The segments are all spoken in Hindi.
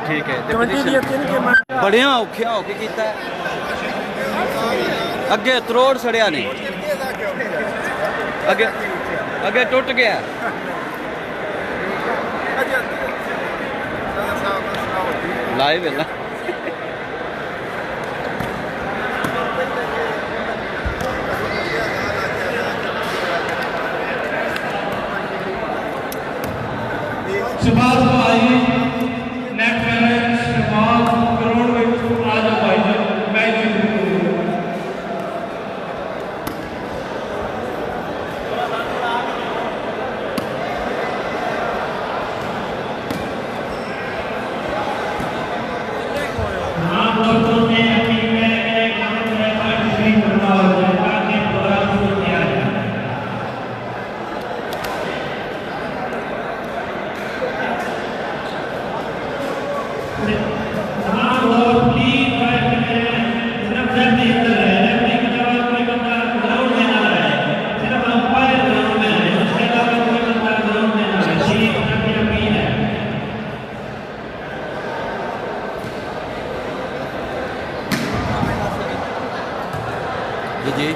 ठीक है बड़िया औखिया होके कीता है अगे त्रोड़ सड़िया नहीं अगे अगे टुट गया लाइव है ना शहबाज भाई नेक्स्ट मैच शहबाज करोड़ में आ जाओ भाई मैच जी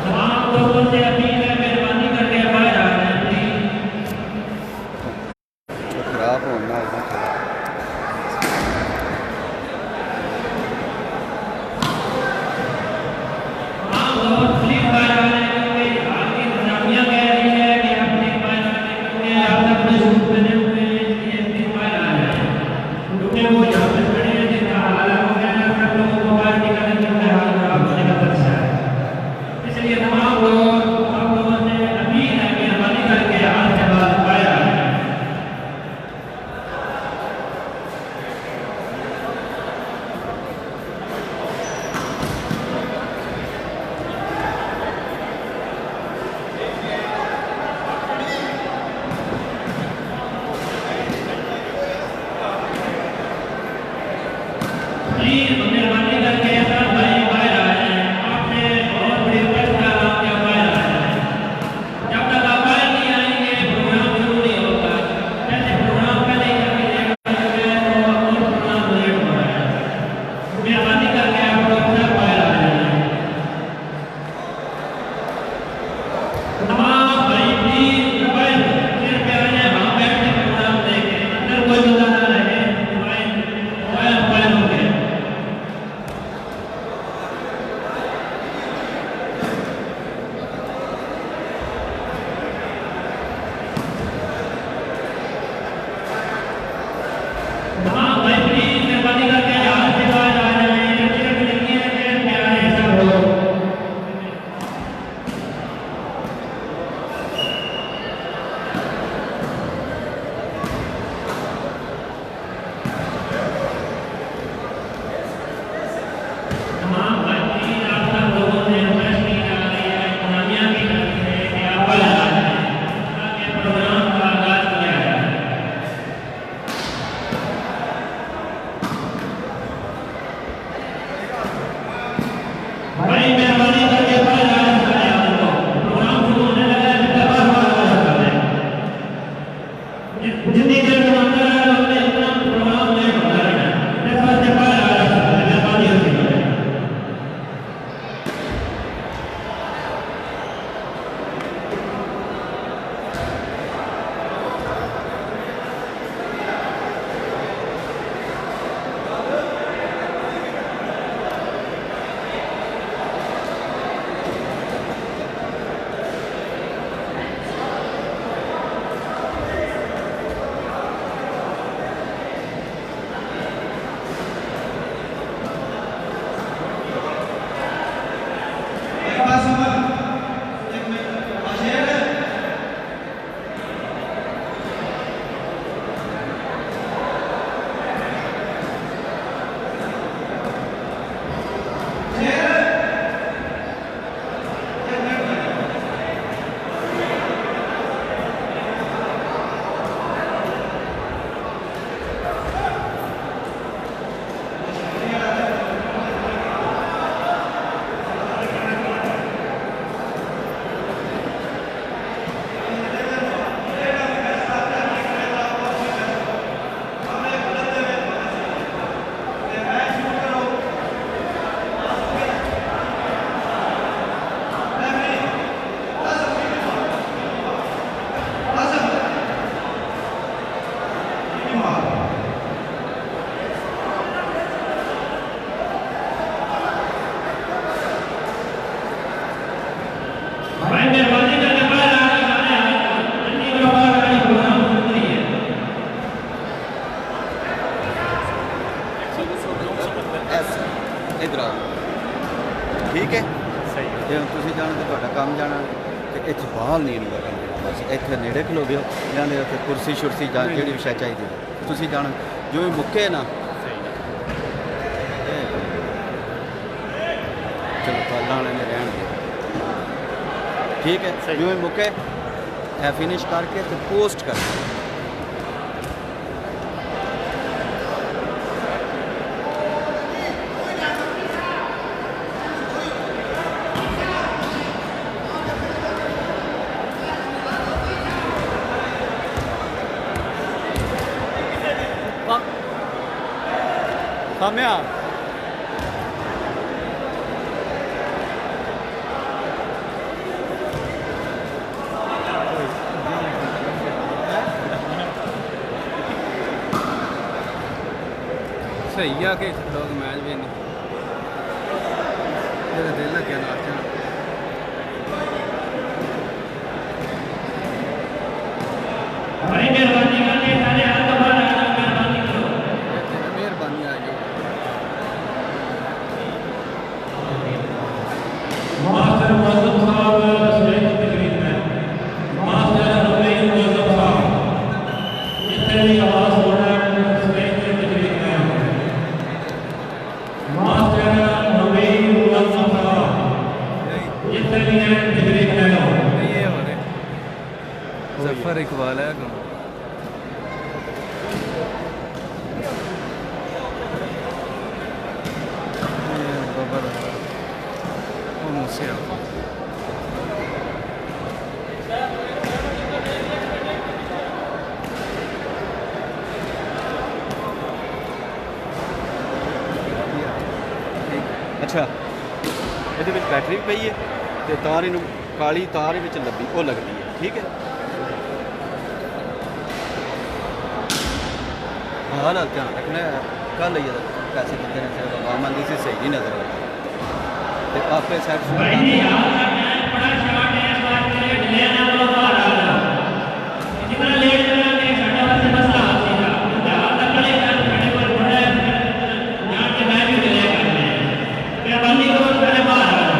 तमाम लोगों से अपील है मेहरबानी करके बाहर आ जाए खराब होना है ਤੁਸੀਂ ਜਾਣਾ ਤੇ ਤੁਹਾਡਾ ਕੰਮ ਜਾਣਾ ਤੇ ਇੱਥੇ ਬਾਹਰ ਨਹੀਂ ਨਿਕਲਣਾ ਬਸ ਇੱਥੇ ਨੇੜੇ ਖਲੋਗੇ ਹੋ ਜਾਂਦੇ ਉੱਥੇ ਕੁਰਸੀ ਸ਼ੁਰਸੀ ਜਾਂ ਜਿਹੜੀ ਵਿਸ਼ਾ ਚਾਹੀਦੀ ਤੁਸੀਂ ਜਾਣਾ ਜਿਵੇਂ ਮੁੱਕੇ ਨਾ ਚਲੋ ਪਾਲਾਂ ਵਾਲੇ ਨੇ ਰਹਿਣਗੇ ਠੀਕ ਹੈ ਜਿਵੇਂ ਮੁੱਕੇ ਇਹ ਫਿਨਿਸ਼ ਕਰਕੇ ਤੇ ਪੋਸਟ ਕਰ Samia. सही आ के लोग मैच भी नहीं मेरा दिल लग गया नाच भाई मेहरबानी करके सारे हाथ बाहर आ जाओ मेहरबानी करो मेहरबानी आ जाओ मास्टर मुअज्जम साहब तशरीफ तकरीम में मास्टर रफीक मुअज्जम साहब जितने भी आवाज हो रहा है तशरीफ तकरीम में मास्टर रफीक मुअज्जम साहब जितने भी हैं तकरीम में ये हो रहे जफर इकबाल है कौन बबर वो मुझसे ਅੱਛਾ ਇਹਦੇ ਵਿੱਚ ਬੈਟਰੀ ਵੀ ਪਈ ਹੈ ਤੇ ਤਾਰ ਇਹਨੂੰ ਕਾਲੀ ਤਾਰ ਵਿੱਚ ਲੱਭੀ ਉਹ ਲੱਗਦੀ ਹੈ ਠੀਕ ਹੈ ਹਾਲ ਧਿਆਨ ਰੱਖਣਾ ਕੱਲ ਹੀ ਪੈਸੇ ਕਿੰਨੇ ਨੇ ਆਮਨ ਦੀ ਸੀ ਸਹੀ ਨਹੀਂ ਨਜ਼ਰ ਆਉਂਦਾ ਤੇ ਆਪੇ ਸੈਟ भाई जी याद करना है बड़ा शॉट है इस बार के लिए लेना तो बाहर आ जाओ जितना लेट करेंगे साडा वास्ते मसला आ जाएगा याद रखने का खड़े पर बड़ा है यहां के मैच भी डिले करने हैं मेहरबानी करो सारे बाहर आ जाओ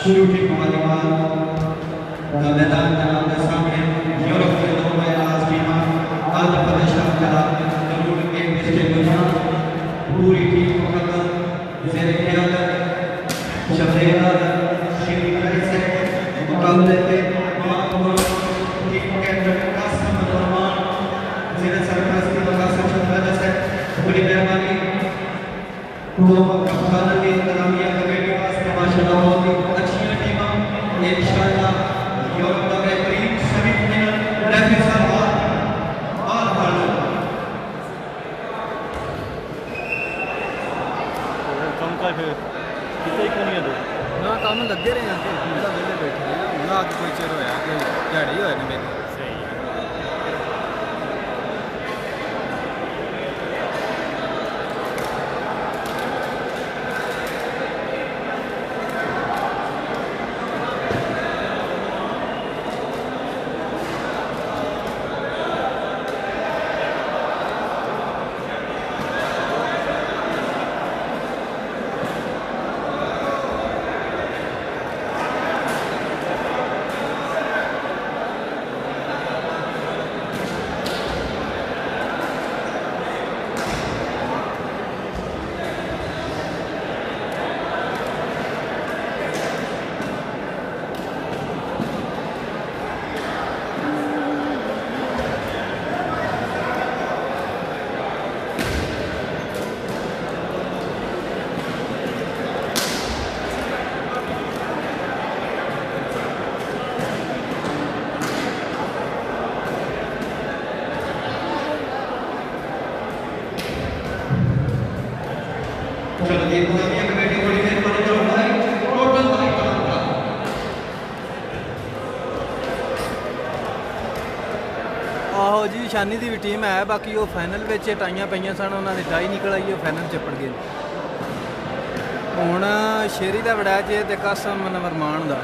शुरू के मुकदमा का मैदान जनाब के सामने यूरोप के दो में आज की मां आंध्र प्रदेश का जरूर के डिस्ट्रिक्ट गुजरात पूरी टीम को कदम जेरे ख्याल शफेरा श्री से मुकाबले के बड़ी मेहरबानी तो कप्तान की इंतजामिया कमेटी वास्ते माशाल्लाह बहुत ही अच्छी टीम है इंशाल्लाह यूरोप का बेहतरीन सेमीफाइनल रेफरी साहब और हालो ਕੰਮ ਕਰ ਫਿਰ ਕਿਤੇ ਇੱਕ ਨਹੀਂ ਦੋ ਨਾ ਕੰਮ ਲੱਗੇ ਰਹੇ ਆ ਕਿ ਪੂਰਾ ਵੇਲੇ ਬੈਠੇ ਆ ਨਾ ਅੱਜ ਕੋਈ ਚਿਰ ਹੋਇਆ ਕਿ ਝਾੜੇ ਹੋਏ ਨੇ ਮੇਰੇ ਸਹੀ चलो ये इंतजामिया कमेटी बड़ी मेहरबानी करो भाई टोटल भाई का ਆਹੋ ਜੀ ਸ਼ਾਨੀ ਦੀ ਵੀ ਟੀਮ ਹੈ ਬਾਕੀ ਉਹ ਫਾਈਨਲ ਵਿੱਚ ਟਾਈਆਂ ਪਈਆਂ ਸਨ ਉਹਨਾਂ ਦੀ ਟਾਈ ਨਿਕਲ ਆਈ ਉਹ ਫਾਈਨਲ ਚੱਪੜ ਗਏ ਹੁਣ ਸ਼ੇਰੀ ਦਾ ਵੜਾ ਜੇ ਤੇ ਕਾਸਮ ਨਵਰਮਾਨ ਦਾ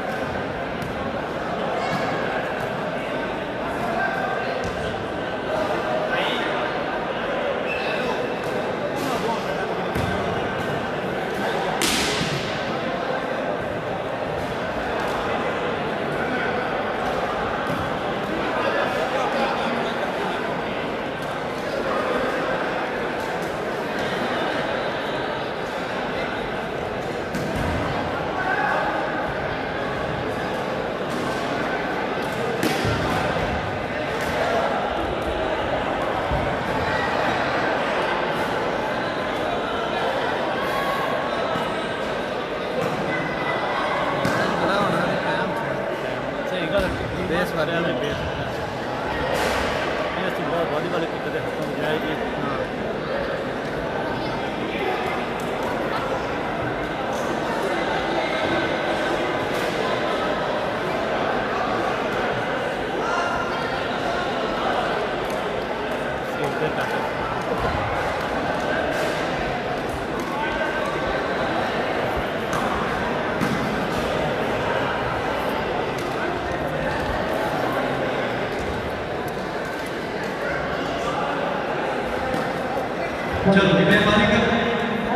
चलो जी मेहरबानी कर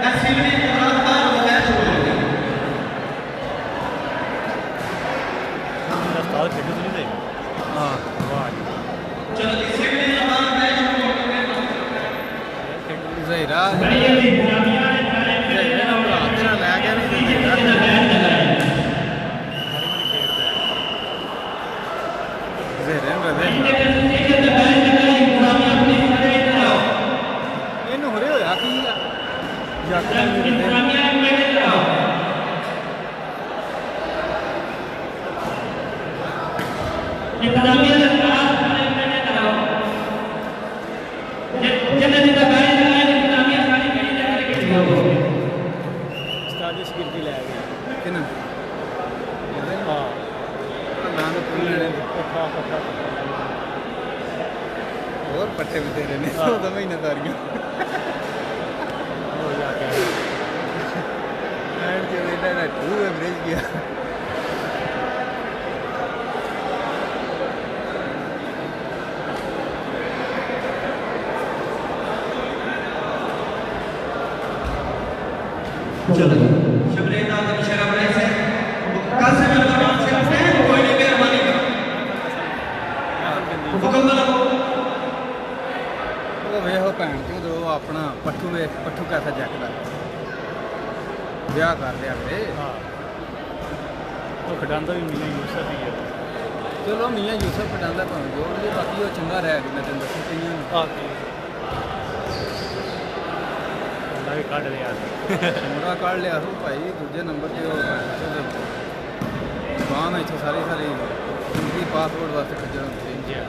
एसपीडी मुराद खान वो मैच शुरू हो गया हाँ चलो जी सिडनी जहां मैच शुरू हो गया ਜ਼ਹੀਰਾ बड़ी जल्दी जामिया ने थाने में ਜ਼ਹੀਰੇ ਨਾਲ ਭਰਾ ਤੇਰਾ ਲੈ ਗਿਆ ਨਹੀਂ ਜ਼ਹੀਰਾ जितना बैठ लगाया ਜ਼ਹੀਰੇ ਨੂੰ ਰਵੇ इनके कसम से जितना बैठ लगाई जामिया अपनी सारे इधर आओ ਇਹਨੂੰ ਹੋਰੇ ਹੋਇਆ ਕੀ ਆ ਜੱਟ जामिया में इधर आओ इंतजामिया के पास थाने में इधर आओ जितना जितना बैठ लगाया इंतजामिया सारी कहीं लेकर के जाओ ਉਸਤਾਦ ਸ਼ਗਿਰਦੀ ਲੈ ਗਏ ਕਿਨਾਂ ਹਾਂ ਨਾਂ ਨੂੰ ਪੁੱਲ ਲੈਣੇ ਹੋਰ ਪੱਠੇ ਵੀ ਤੇਰੇ ਨੇ ਉਹਦਾ ਮਹੀਨਾ ਤਾਰੀਆਂ ਹੋ ਜਾ ਕੇ ਐਂਡ ਜੇ ਇਹਦਾ ਟੂ ਐਵਰੇਜ ਗਿਆ चलो शबरीन आदम शराब रहे से कासिम अलमान से फैन कोई नहीं मेहरबानी कर हुक्म बनाओ ਉਹ ਵੇਖੋ ਭੈਣ ਚੋਦ ਉਹ ਆਪਣਾ ਪੱਠੂ ਵੇ ਪੱਠੂ ਕੈਸਾ ਜੱਕਦਾ ਵਿਆਹ ਕਰ ਲਿਆ ਤੇ ਹਾਂ ਉਹ ਖਡਾਂਦਾ ਵੀ ਮੀਆਂ ਯੂਸਫ ਹੀ ਹੈ ਚਲੋ ਮੀਆਂ ਯੂਸਫ ਪਟਾਂਦਾ ਭਾਵੇਂ ਜੋੜ ਲਈ ਬਾਕੀ ਉਹ ਚੰਗਾ ਰਹਿ ਗਿਆ ਮੈਂ ਤੈਨੂੰ ਦੱਸੂ ਕਈਆਂ ਨੂੰ ਆ ਕੇ ਅੱਲਾ ਵੀ ਕੱਢ ਲਿਆ ਮੁੰਡਾ ਕੱਢ ਲਿਆ ਉਹ ਭਾਈ ਦੂਜੇ ਨੰਬਰ ਤੇ ਉਹ ਬਾਹਨ ਇੱਥੇ ਸਾਰੀ ਜ਼ਿੰਦਗੀ ਪਾਸਪੋਰਟ ਵਾਸਤੇ ਖੱਜਲ ਹੁੰਦੀ ਜੀ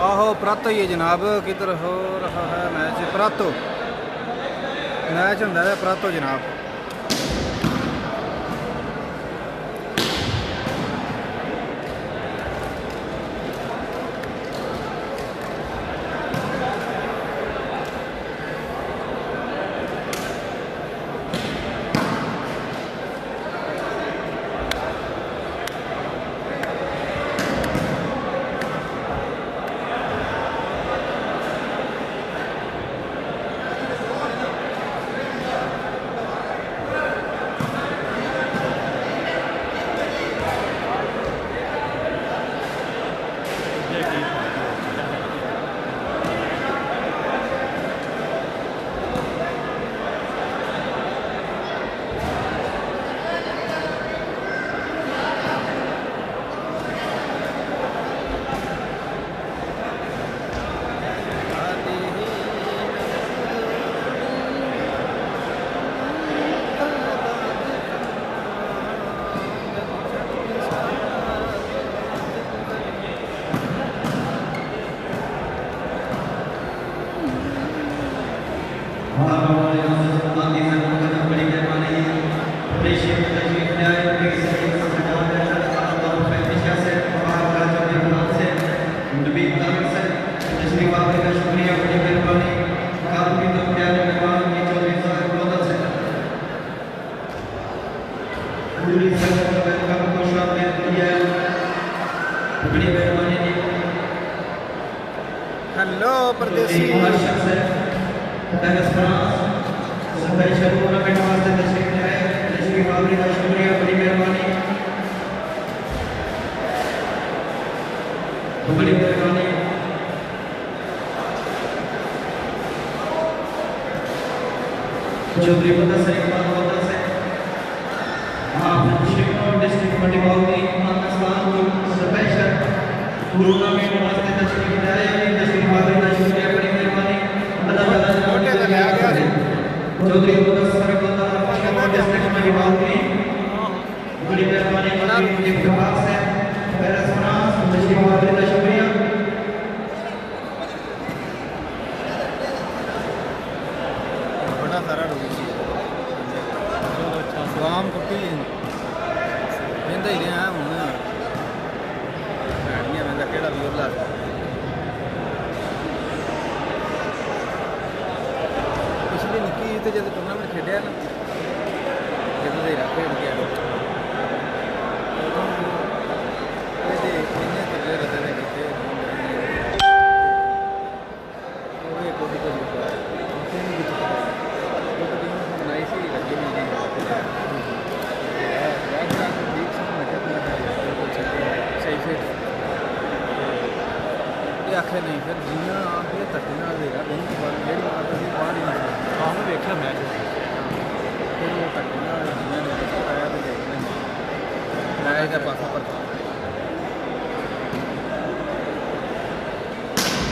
आहो प्रातो ये जनाब किधर हो रहा है मैच प्रातो मैच होंदा है प्रातो जनाब हेलो परदेसी बड़ी मेहरबानी चौधरी मुदस्सिर इकबाल मुदस्सिर डिस्ट्रिक्ट मंडी बाउली पाकिस्तान को स्पेशल टूर्नामेंट वास्ते तशरीफ लाए तशरीफ आने का शुक्रिया बड़ी मेहरबानी अल्लाह ताला चौधरी मुदस्सिर इकबाल डिस्ट्रिक्ट मंडी बाउली बड़ी मेहरबानी मुझे इत्तेफाक से पैरस फ्रांस तशरीफ आने का शुक्रिया बड़ा सारा रोगी स्वाम कुट्टी कहता ही रहा हूँ आखे नहीं फिर जियां आके धक्के नाल देगा बहुत बार डेढ़ बार तो बाहर ही निकले ਆਹੋ ਵੇਖਿਆ ਮੈਚ फिर वो धक्के नाल जियां ने आया तो देखने मैच का पासा पर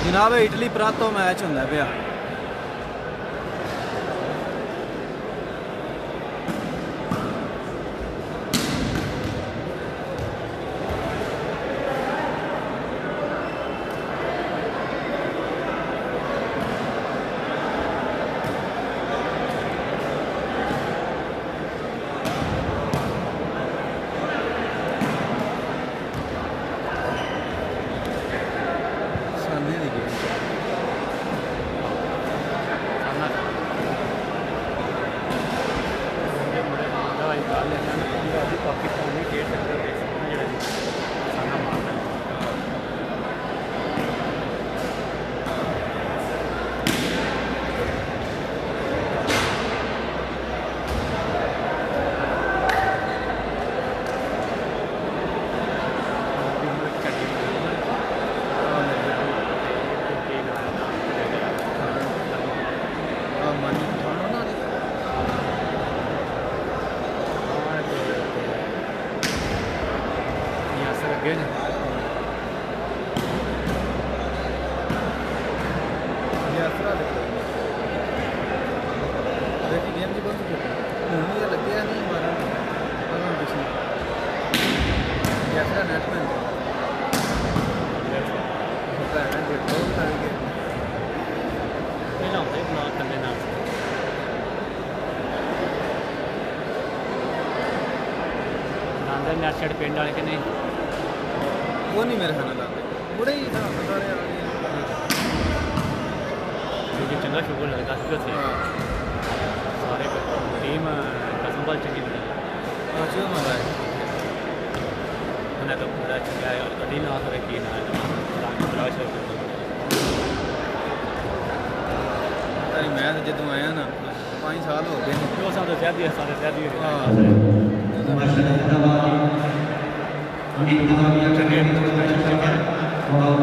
जनाब इटली प्रातो मैच होंदा पिया सामने दी गेम ਸਾਨਾ ਮੁੰਡੇ ਮੁੰਡੇ ਦਾ ਵਾਈ ਗੱਲ ਲੈਣਾ ਨਾ ਪੂਰਾ ਦੀ ਪਾਕਿਸਤਾਨੀ ਖੇਡ ਸਕਦੇ ਦੇਖ ਸਕਦੇ ਜਿਹੜਾ ਸਾਨਾ ਮਾਰਦਾ मानी उठाना ना यहाँ से लगे ना यात्रा देखी गेम जी बंद कर ये लगे नहीं हमारा यात्रा नेट में होता है ना बहुत सारे ਪਹਿਲਾਂ ਹੁੰਦਾ ਹੀ ਬਣਾ ਕੰਨੇ ਨਾਲ ਨਾਂਦਰ ਨੈਟ ਛੱਡ ਪਿੰਡ ਵਾਲੇ ਕਿ ਨਹੀਂ वो नहीं मेरे खाना लाते बड़े ही था सारे आ गए ਜੇ ਚੰਗਾ ਸ਼ੁਗਰ ਲੱਗਦਾ ਸੀ ਉੱਥੇ ਸਾਰੇ ਟੀਮ ਕਸਮਬਲ ਚੰਗੀ ਲੱਗੀ आज जो मारा है ਉਹਨੇ ਤਾਂ ਪੂਰਾ ਚੰਗਾ ਅਡੀ ਨਾ ਕਰੇ ਕੀ ਨਾ ਰਾਜ ਰਾਜ तारी मैं तो जदों आया ना 5 साल हो गए ने ਜੋ ਸਾਡੇ ਜ਼ਿਆਦੀ ਸਾਰੇ ਜ਼ਿਆਦੀ हाँ माशाल्लाह जिंदाबाद इंतजामिया चंगे और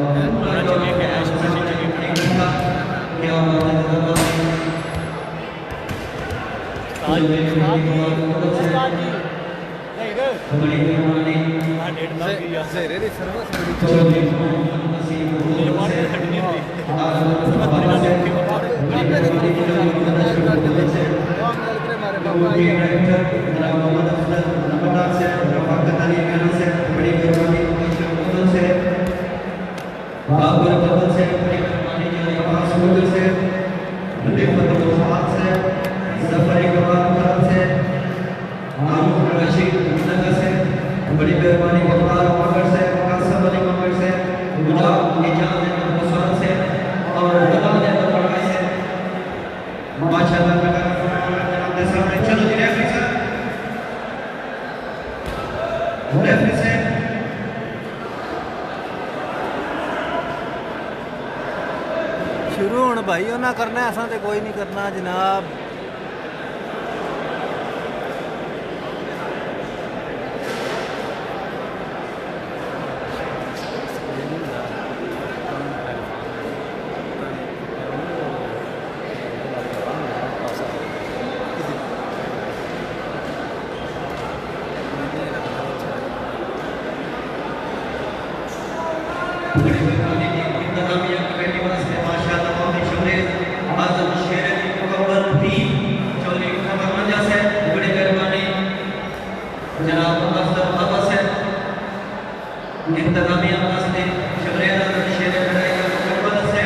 चंगे के ऐश में चंगे क्या बात है जिंदाबाद आज उस्ताद जी नहीं रे बड़ी मेहरबानी आ डेढ़ लाख की या जेरे दी सर्विस बड़ी चौधरी नसीब ये मार के खड़ी नहीं हुई बड़ी मेहरबानी वकार मगर से कासम अली मगर से गुलाब निजाम मुसलमान से और दलाल बतौर से माशाल्लाह जनाब के सामने चलो जी रेफरी से शुरू होने भाई उन्हें करना असा तो कोई नहीं करना जनाब बड़ी मेहरबानी इंतजामिया कमेटी वास्ते माशाल्लाह बहुत ही शुक्रिया आजम शेर मुकम्मल टीम चौधरी खबर मंजा से बड़ी मेहरबानी जनाब अफजल बाबा से इंतजामिया वास्ते शुक्रिया आजम शेर मुकम्मल से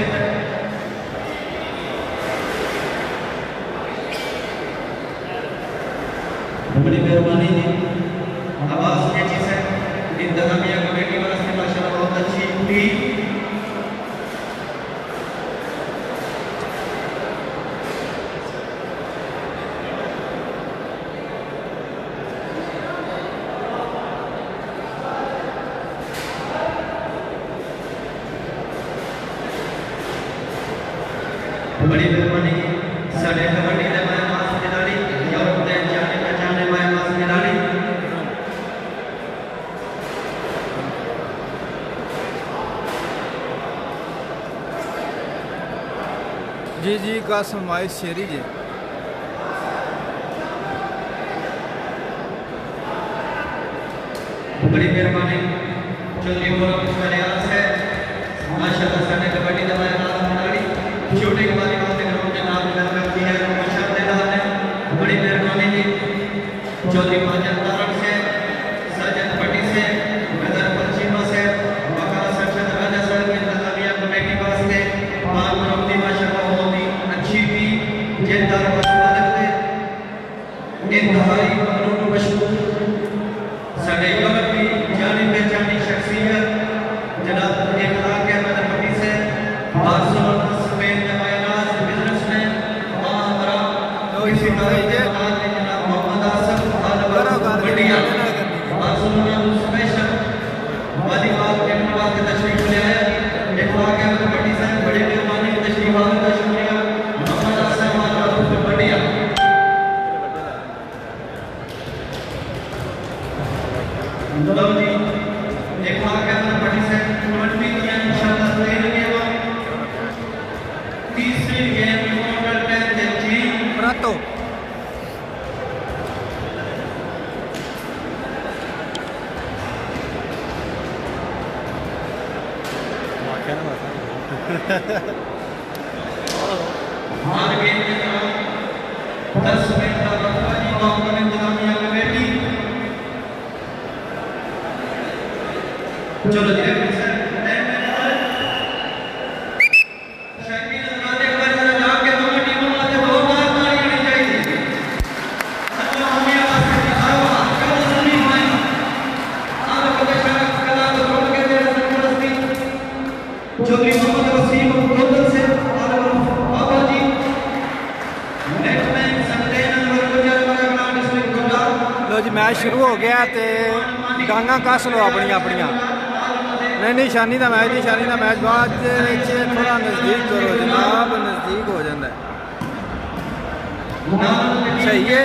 बड़ी मेहरबानी आवाज नीचे से इंतजामिया कमेटी वास्ते माशाल्लाह बहुत अच्छी टीम बड़ी मेहरबानी साढ़े कबड्डी के मेहमान खिलाड़ी यूरोप के जाने पहचाने मेहमान खिलाड़ी जी का समाइश शेरी जी। बड़ी मेहरबानी चौधरी गौरव का रियाज है माशाल्लाह साने कबड्डी का मैदान खिलाड़ी छोटे बालिकाओं के ग्राउंड के नाम लगा करती है मुशर्रफ दे रहा है। बड़ी मेहरबानी जी चौधरी महाजन तारण से सरजन पट्टी से नगर पश्चिमा से बकाला सेक्शन राजा सड़क इंतजामिया कमेटी पास से पाक प्रॉपर्टी माशाल्लाह बहुत ही अच्छी थी जेदार पशुपालक थे इंतहाई ममनून मशहूर साढ़े युवक की जानी पहचानी शख्सियत जनाब इखलाक अहमद पट्टी से बार्सिलोना स्पेन में मायनाज बिजनेसमैन महामरा इसी तरह के जनाब मोहम्मद आसफ बढ़िया बार्सिलोना स्पेशल वालीबाल के नवाज के तशरीफ ले आए इखलाक अहमद पट्टी से बड़ी मेहरबानी तशरीफ आने का शुक्रिया मोहम्मद आसफ बढ़िया लो जी देखा क्या पट्टी से 20 गेम इंशाल्लाह प्लेन गेम तीसरी गेम टोटल 10 थे जी प्रातो हर गेम के दौरान 10 मिनट का वक्फा जी मोहम्मद इंतजामिया कमेटी चलो जी चौधरी मोहम्मद वसीम गोदल से बाबा जी next match Sunday number 20 district Gujarat. लो जी मैच शुरू हो गया ते डांगा कस लो अपनियां नहीं शानी का मैच बाद थोड़ा नज़दीक करो जनाब नज़दीक हो जाता है सही है।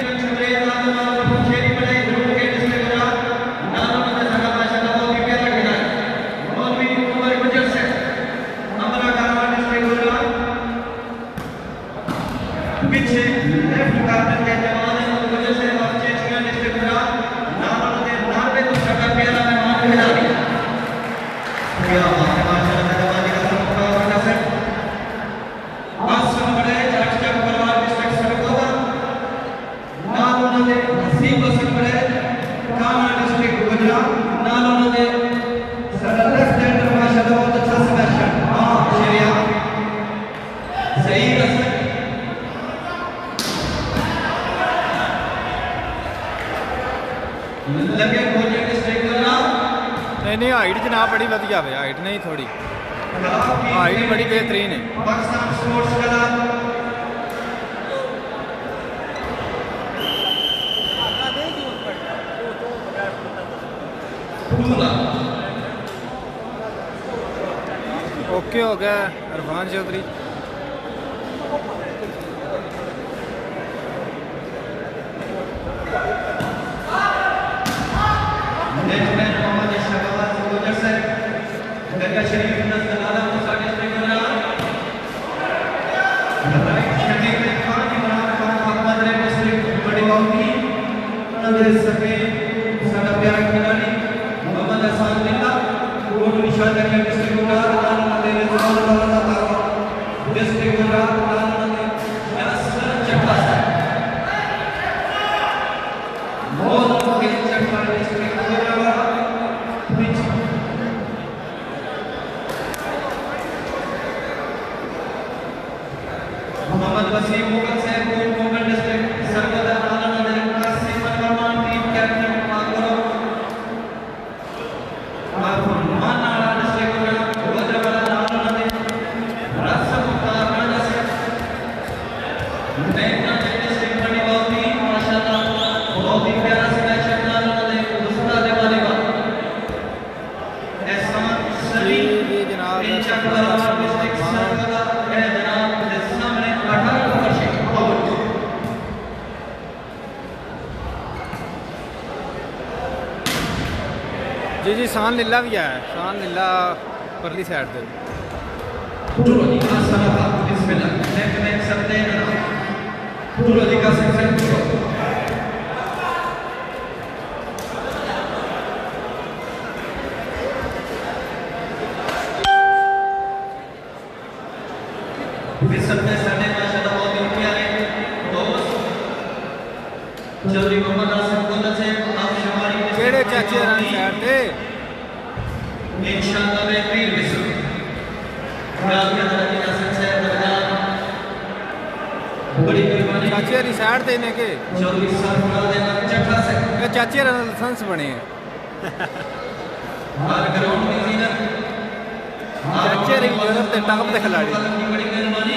पीछे लेफ्ट कार्नर के जवान हैं उस वजह से बच्चे चिकन डिस्ट्रिक्ट गुजरात नाम उन्होंने 92 को सका प्यारा मेहमान खिलाड़ी क्या बात है माशाल्लाह जवान का सबका बड़ा से आसम बड़े चाचा परिवार डिस्ट्रिक्ट सरकोवा नाम उन्होंने नसीब हसन बड़े काना डिस्ट्रिक्ट गुजरात नाम उन्होंने लेफ्ट हैंडर माशाल्लाह बहुत अच्छा सिलेक्शन हां शेरिया सही रसन लगे कोचिंग डिस्ट्रिक्ट गुजरात नहीं हाइट जनाब बड़ी वधिया है हाइट नहीं थोड़ी हाइट बड़ी बेहतरीन है। पाकिस्तान स्पोर्ट्स क्लब ओके हो गया इरफान चौधरी शरीफ नजर मूसा डिस्ट्रिक्ट गुजरात राइट शरीफ खान इमरान खान मोहम्मद रे डिस्ट्रिक्ट बड़ी बाउंड्री नजर सके साडा प्यारा खिलाड़ी मोहम्मद हसन लिल्ला कोट निशान रखे डिस्ट्रिक्ट गुजरात नाम दे रिजवान वाला तारा डिस्ट्रिक्ट गुजरात नाम दे असर चक्का बहुत के चक्का डिस्ट्रिक्ट गुजरात पीछे मोहम्मद वसीम मुगल साहब को मोगल डिस्ट्रिक्ट सरवदा आलम ने कासिम फरमान टीम कैप्टन मांगरो मानाड़ा डिस्ट्रिक्ट वज्रवाला आलम ने रसम का राजा से नेकना डिस्ट्रिक्ट बड़ी बहुत ही माशाल्लाह बहुत ही प्यारा सिलेक्शन आलम ने उस्ताद वालीबाल एहसान सली जनाब डिस्ट्रिक्ट सरवदा है जनाब सामने 18 वर्ष जी शान लीला भी है शान लीला परली साइड से बिस्मिल्लाह Puro di casa in centro. Difensore Sane maşallah बहुत ही प्यारे दोस्त जल्दी मोहम्मद आसिफ गोलत से आप शमारी ਕਿਹੜੇ ਚਾਚੇ ਰਾਂ ਸਾਈਡ ਤੇ इंशाअल्लाह बेहतरीन विश्व रात के तरह की आसिफ से दरगाह बड़ी मेहरबानी ਚਾਚੇ ਦੀ ਸਾਈਡ ਤੇ ਨੇ ਕਿ चौधरी साहब बना देना चट्टा से ਇਹ ਚਾਚੇ ਰਾਂ ਦਾ ਲਾਇਸੈਂਸ ਬਣੇ ਆ हर ग्राउंड की जीनत ਚਾਚੇ ਰੀ यूरोप ਤੇ ਟਾਪ ਦੇ ਖਿਲਾੜੀ की बड़ी मेहरबानी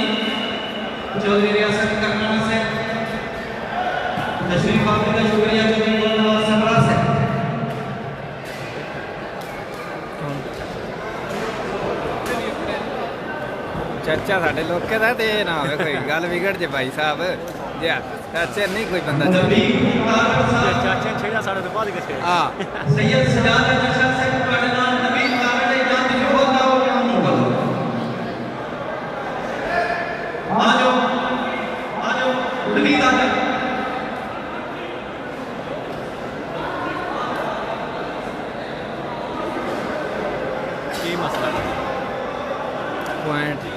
चौधरी रियासत करनाल से तशरीफ आपका का शुक्रिया चौधरी मोहम्मद सबरा से ਚਾਚਾ ਸਾਡੇ ਲੋਕੇ ਦਾ ਤੇ ਇਹ ਨਾ ਹੋਵੇ ਕੋਈ ਗੱਲ ਵਿਗੜ ਜੇ ਭਾਈ ਸਾਹਿਬ ਜੇ ਚਾਚੇ ਨਹੀਂ ਕੋਈ ਬੰਦਾ नबी कारवर साहब ਚਾਚੇ ਛੇੜਾ ਸਾਡੇ ਤੋਂ ਬਾਅਦ ਕਿੱਥੇ ਆ सैयद सजाद नशा से ਤੁਹਾਡੇ ਨਾਲ ਨਬੀ कारवर ने जान जो होता हो क्या मुकल आ जाओ नबी कारवर ਕੀ ਮਸਲਾ ਹੈ ਪੁਆਇੰਟ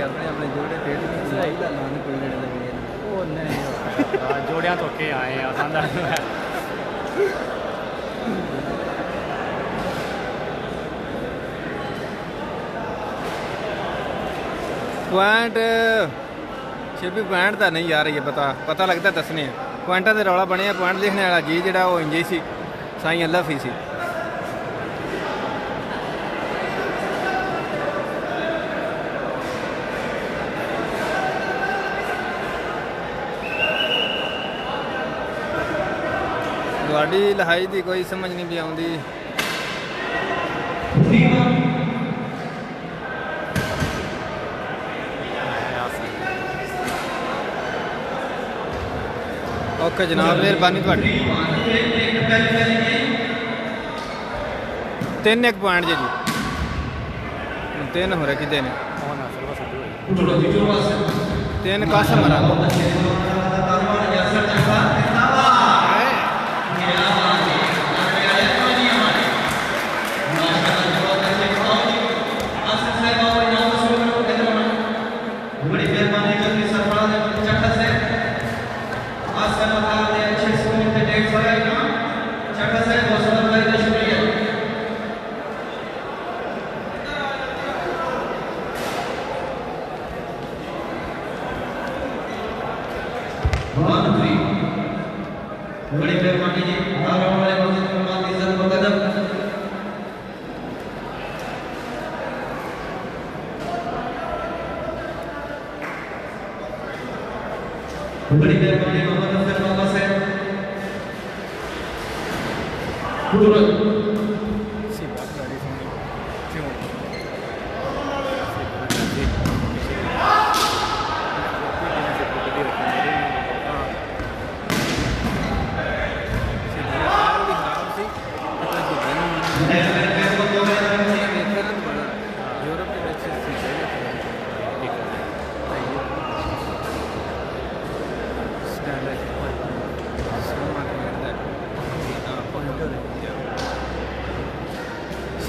ਆਪਣੇ ਆਪਣੇ ਜੋੜੇ ਪੇਟ ਦੀ ਸਲਾਈ ਦਾ ਨਾਂ ਕੋਈ ਨੇੜੇ ਲੱਗੇ ਉਹ ਨਹੀਂ ਜੋੜਿਆਂ ਤੋਂ ਕੇ ਆਏ ਆ ਸੰਦਾ ਪੁਆਇੰਟ ਸ਼ਿਪੀ ਪੁਆਇੰਟ ਤਾਂ ਨਹੀਂ ਆ ਰਹੀ ਹੈ ਪਤਾ ਲੱਗਦਾ ਦੱਸਣੇ ਆ ਪੁਆਇੰਟਾਂ ਦੇ ਰੌਲਾ ਬਣਿਆ ਪੁਆਇੰਟ ਲਿਖਣੇ ਵਾਲਾ ਜੀ ਜਿਹੜਾ ਉਹ ਇੰਜ ਹੀ ਸੀ ਸਾਈਂ ਅੱਲਾ ਫੀ ਸੀ ਤੁਹਾਡੀ ਲਹਾਈ ਦੀ ਕੋਈ ਸਮਝ ਨਹੀਂ ਵੀ ਆਉਂਦੀ ਓਕੇ ਜਨਾਬ ਮਿਹਰਬਾਨੀ ਤੁਹਾਡੀ 3-1 ਪੁਆਇੰਟ ਜੀ 3 ਹੋ ਰਿਹਾ ਕਿਤੇ ਨੇ ਉਹ ਨਾ ਸਰਵਾ ਸਿੱਧੂ ਹੋਈ 3 ਕਾਸਮ ਮਰਾ बड़ी मेहरबानी चौधरी सरफराज चट्टा से आसन बता दे अच्छे स्कूल के डेट पर आएगा चट्टा से बहुत बहुत का शुक्रिया प्रधानमंत्री बड़ी मेहरबानी जी आगे वाले मस्जिद में मान इज्जत मुकद्दम बड़ी मेहरबानी मोहम्मद अफजल बाबा से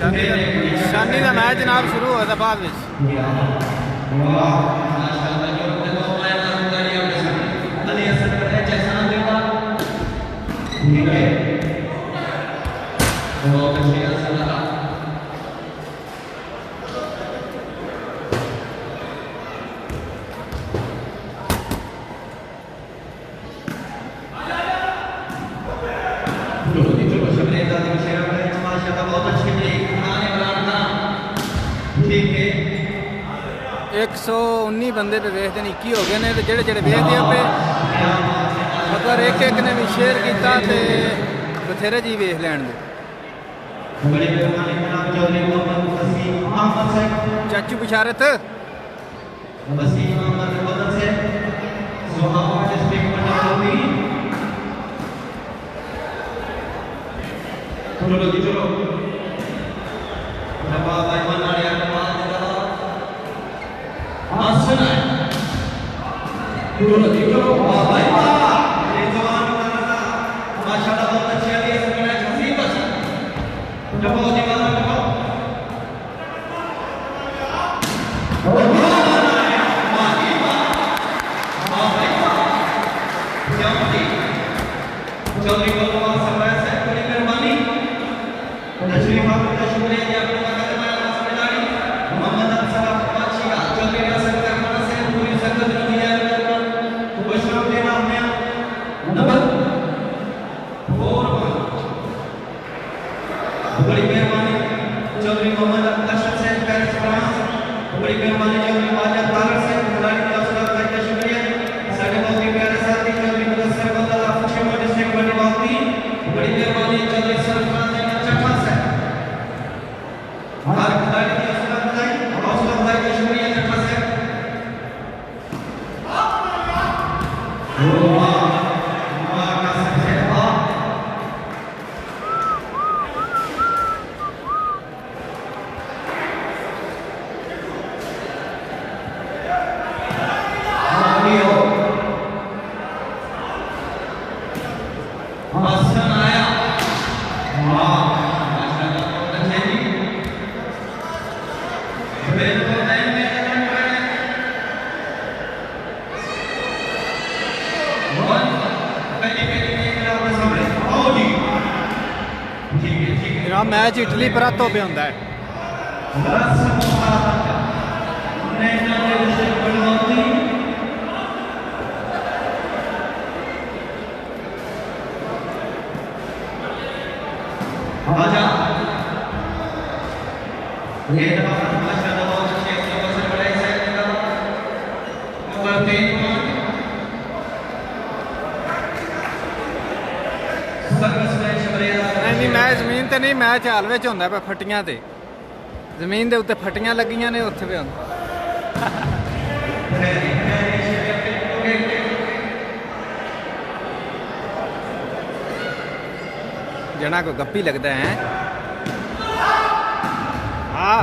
शानी का मैच जनाब शुरू हुआ था बाद में बहुत अच्छी ठीक है 119 बंदे पे वेखते हैं 21 हो गए ने ते जेड़े वेखते पे अगर एक ने भी शेयर किया तो बथेरे जी वेख लैन दे बड़ी मेहरबानी जनाब चौधरी मोहम्मद वसीम अहमद साहब चाचू बिशारत वसीम अहमद बदल से सोहावा डिस्ट्रिक्ट चलो जी चलो जवाब भाई मान लिया जवाब आसन है चलो जी चलो वाह भाई वाह ये जवान बनाना माशाल्लाह बहुत अच्छी है इस मैच हसीब बस जवाब दीवाना लगाओ चौधरी गोलवाल सरवाइस है बड़ी मेहरबानी तशरीफ आपका शुक्रिया जी आपने कदम आया समझदारी मोहम्मद अनसर पाची का चौधरी रियासत करमाना से पूरी संगत ने दिया है बशराम देना हमने नंबर 4 बड़ी मेहरबानी चौधरी मोहम्मद अशरफ से पेरिस फ्रांस बड़ी मेहरबानी चौधरी माजा तारक से खिलाड़ी का हौसला का शुक्रिया साडे बहुत ही प्यारे साथी चौधरी मुदस्सर बंदा पश्चिम डिस्ट्रिक्ट बड़ी बाती बड़ी मेहरबानी चौधरी सरफराज ने चट्टा से हर खिलाड़ी की हौसला अफजाई का शुक्रिया चट्टा से वाह का सबसे वाह आसन आया वाह माशाल्लाह बहुत अच्छे जी बिल्कुल नहीं में कदम बढ़े वन पहली गेम आपके सामने आओ जी ठीक है ਜਿਹੜਾ ਮੈਚ ਇਟਲੀ ਪਰਾਤੋ पे ਹੁੰਦਾ है रस मुबारक नैना दिल से बनवाती आजा ये दफा माशाल्लाह बहुत अच्छे नंबर से बड़े साइड का नंबर 3 सर्विस मैच बरेदा ਨਹੀਂ ਮੈਚ ਜ਼ਮੀਨ ਤੇ ਨਹੀਂ ਮੈਚ ਹਾਲ ਵਿੱਚ ਹੁੰਦਾ ਪਿਆ ਫੱਟੀਆਂ ਤੇ ਜ਼ਮੀਨ ਦੇ ਉੱਤੇ ਫੱਟੀਆਂ ਲੱਗੀਆਂ ਨੇ ਉੱਥੇ ਵੀ ਹੁੰਦਾ जना को गप्पी लगता है हाँ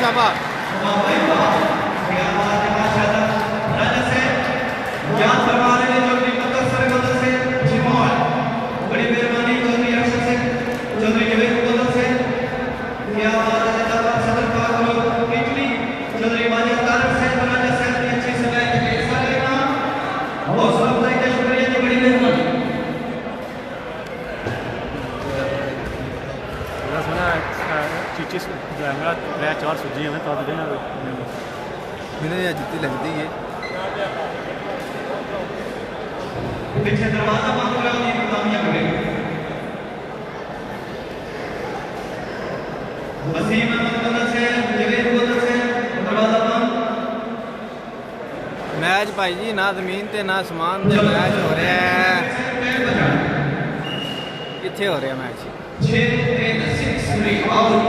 शाबाश बड़ी मेहरबानी चौधरी अक्षर से चौधरी जवेद बदल से क्या बात है जनाब सदर पाक इटली चौधरी माजिद तारक से बनाने से अच्छी समय के लिए सारे नाम और सबका का शुक्रिया जी बड़ी मेहरबानी बस ना चीची मेरा 3-4 सूजी हमें तो देना मैंने ये जितनी लगती है पीछे दरवाजा बंद करा दी गुलामियां करेंगे वसीम अहमद बदल से जवेद बदल से दरवाजा बंद मैच भाई जी ना जमीन ते ना आसमान ते मैच हो रहा है कितने हो रहा है मैच 6-3-6 आउट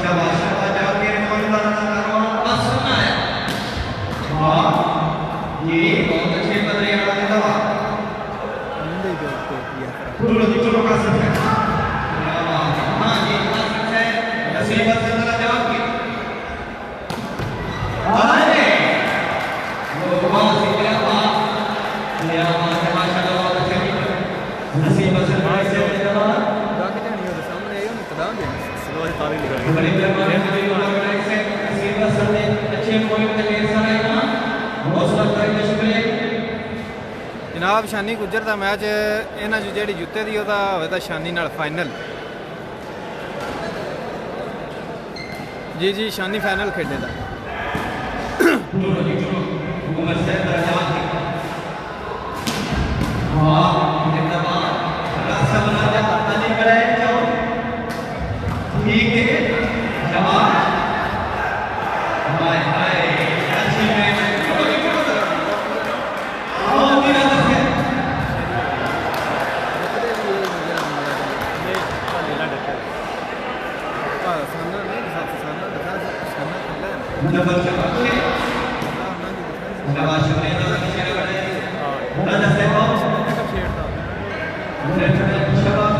शाबाश शाबाश जाके मौलाना करवा बस सुनना है वाह ये बहुत अच्छे बदले आ रहे दवा चलो जी चलो का सकते हैं हां जी का सकते हैं नसीबत से मेरा जवाब की अरे वो बहुत ही क्या बात ये हमारे माशाल्लाह बहुत अच्छे नसीबत से बड़े से जवाब सामने आयो नहीं कदम दे स्लो ताली लगा बड़ी मेहरबानी से नसीबत से अच्छे पॉइंट के लिए सारा इनाम हौसला अफजाई का शुक्रिया जनाब शानी गुजर का मैच इन्हों जी जुत्ते की होता होवे शानी नाल फाइनल जी जी शानी फाइनल खेडे दा ठीक है नंबर 4 शाबाश शुक्रिया दादा की शेर बड़े राजा साहब शाबाश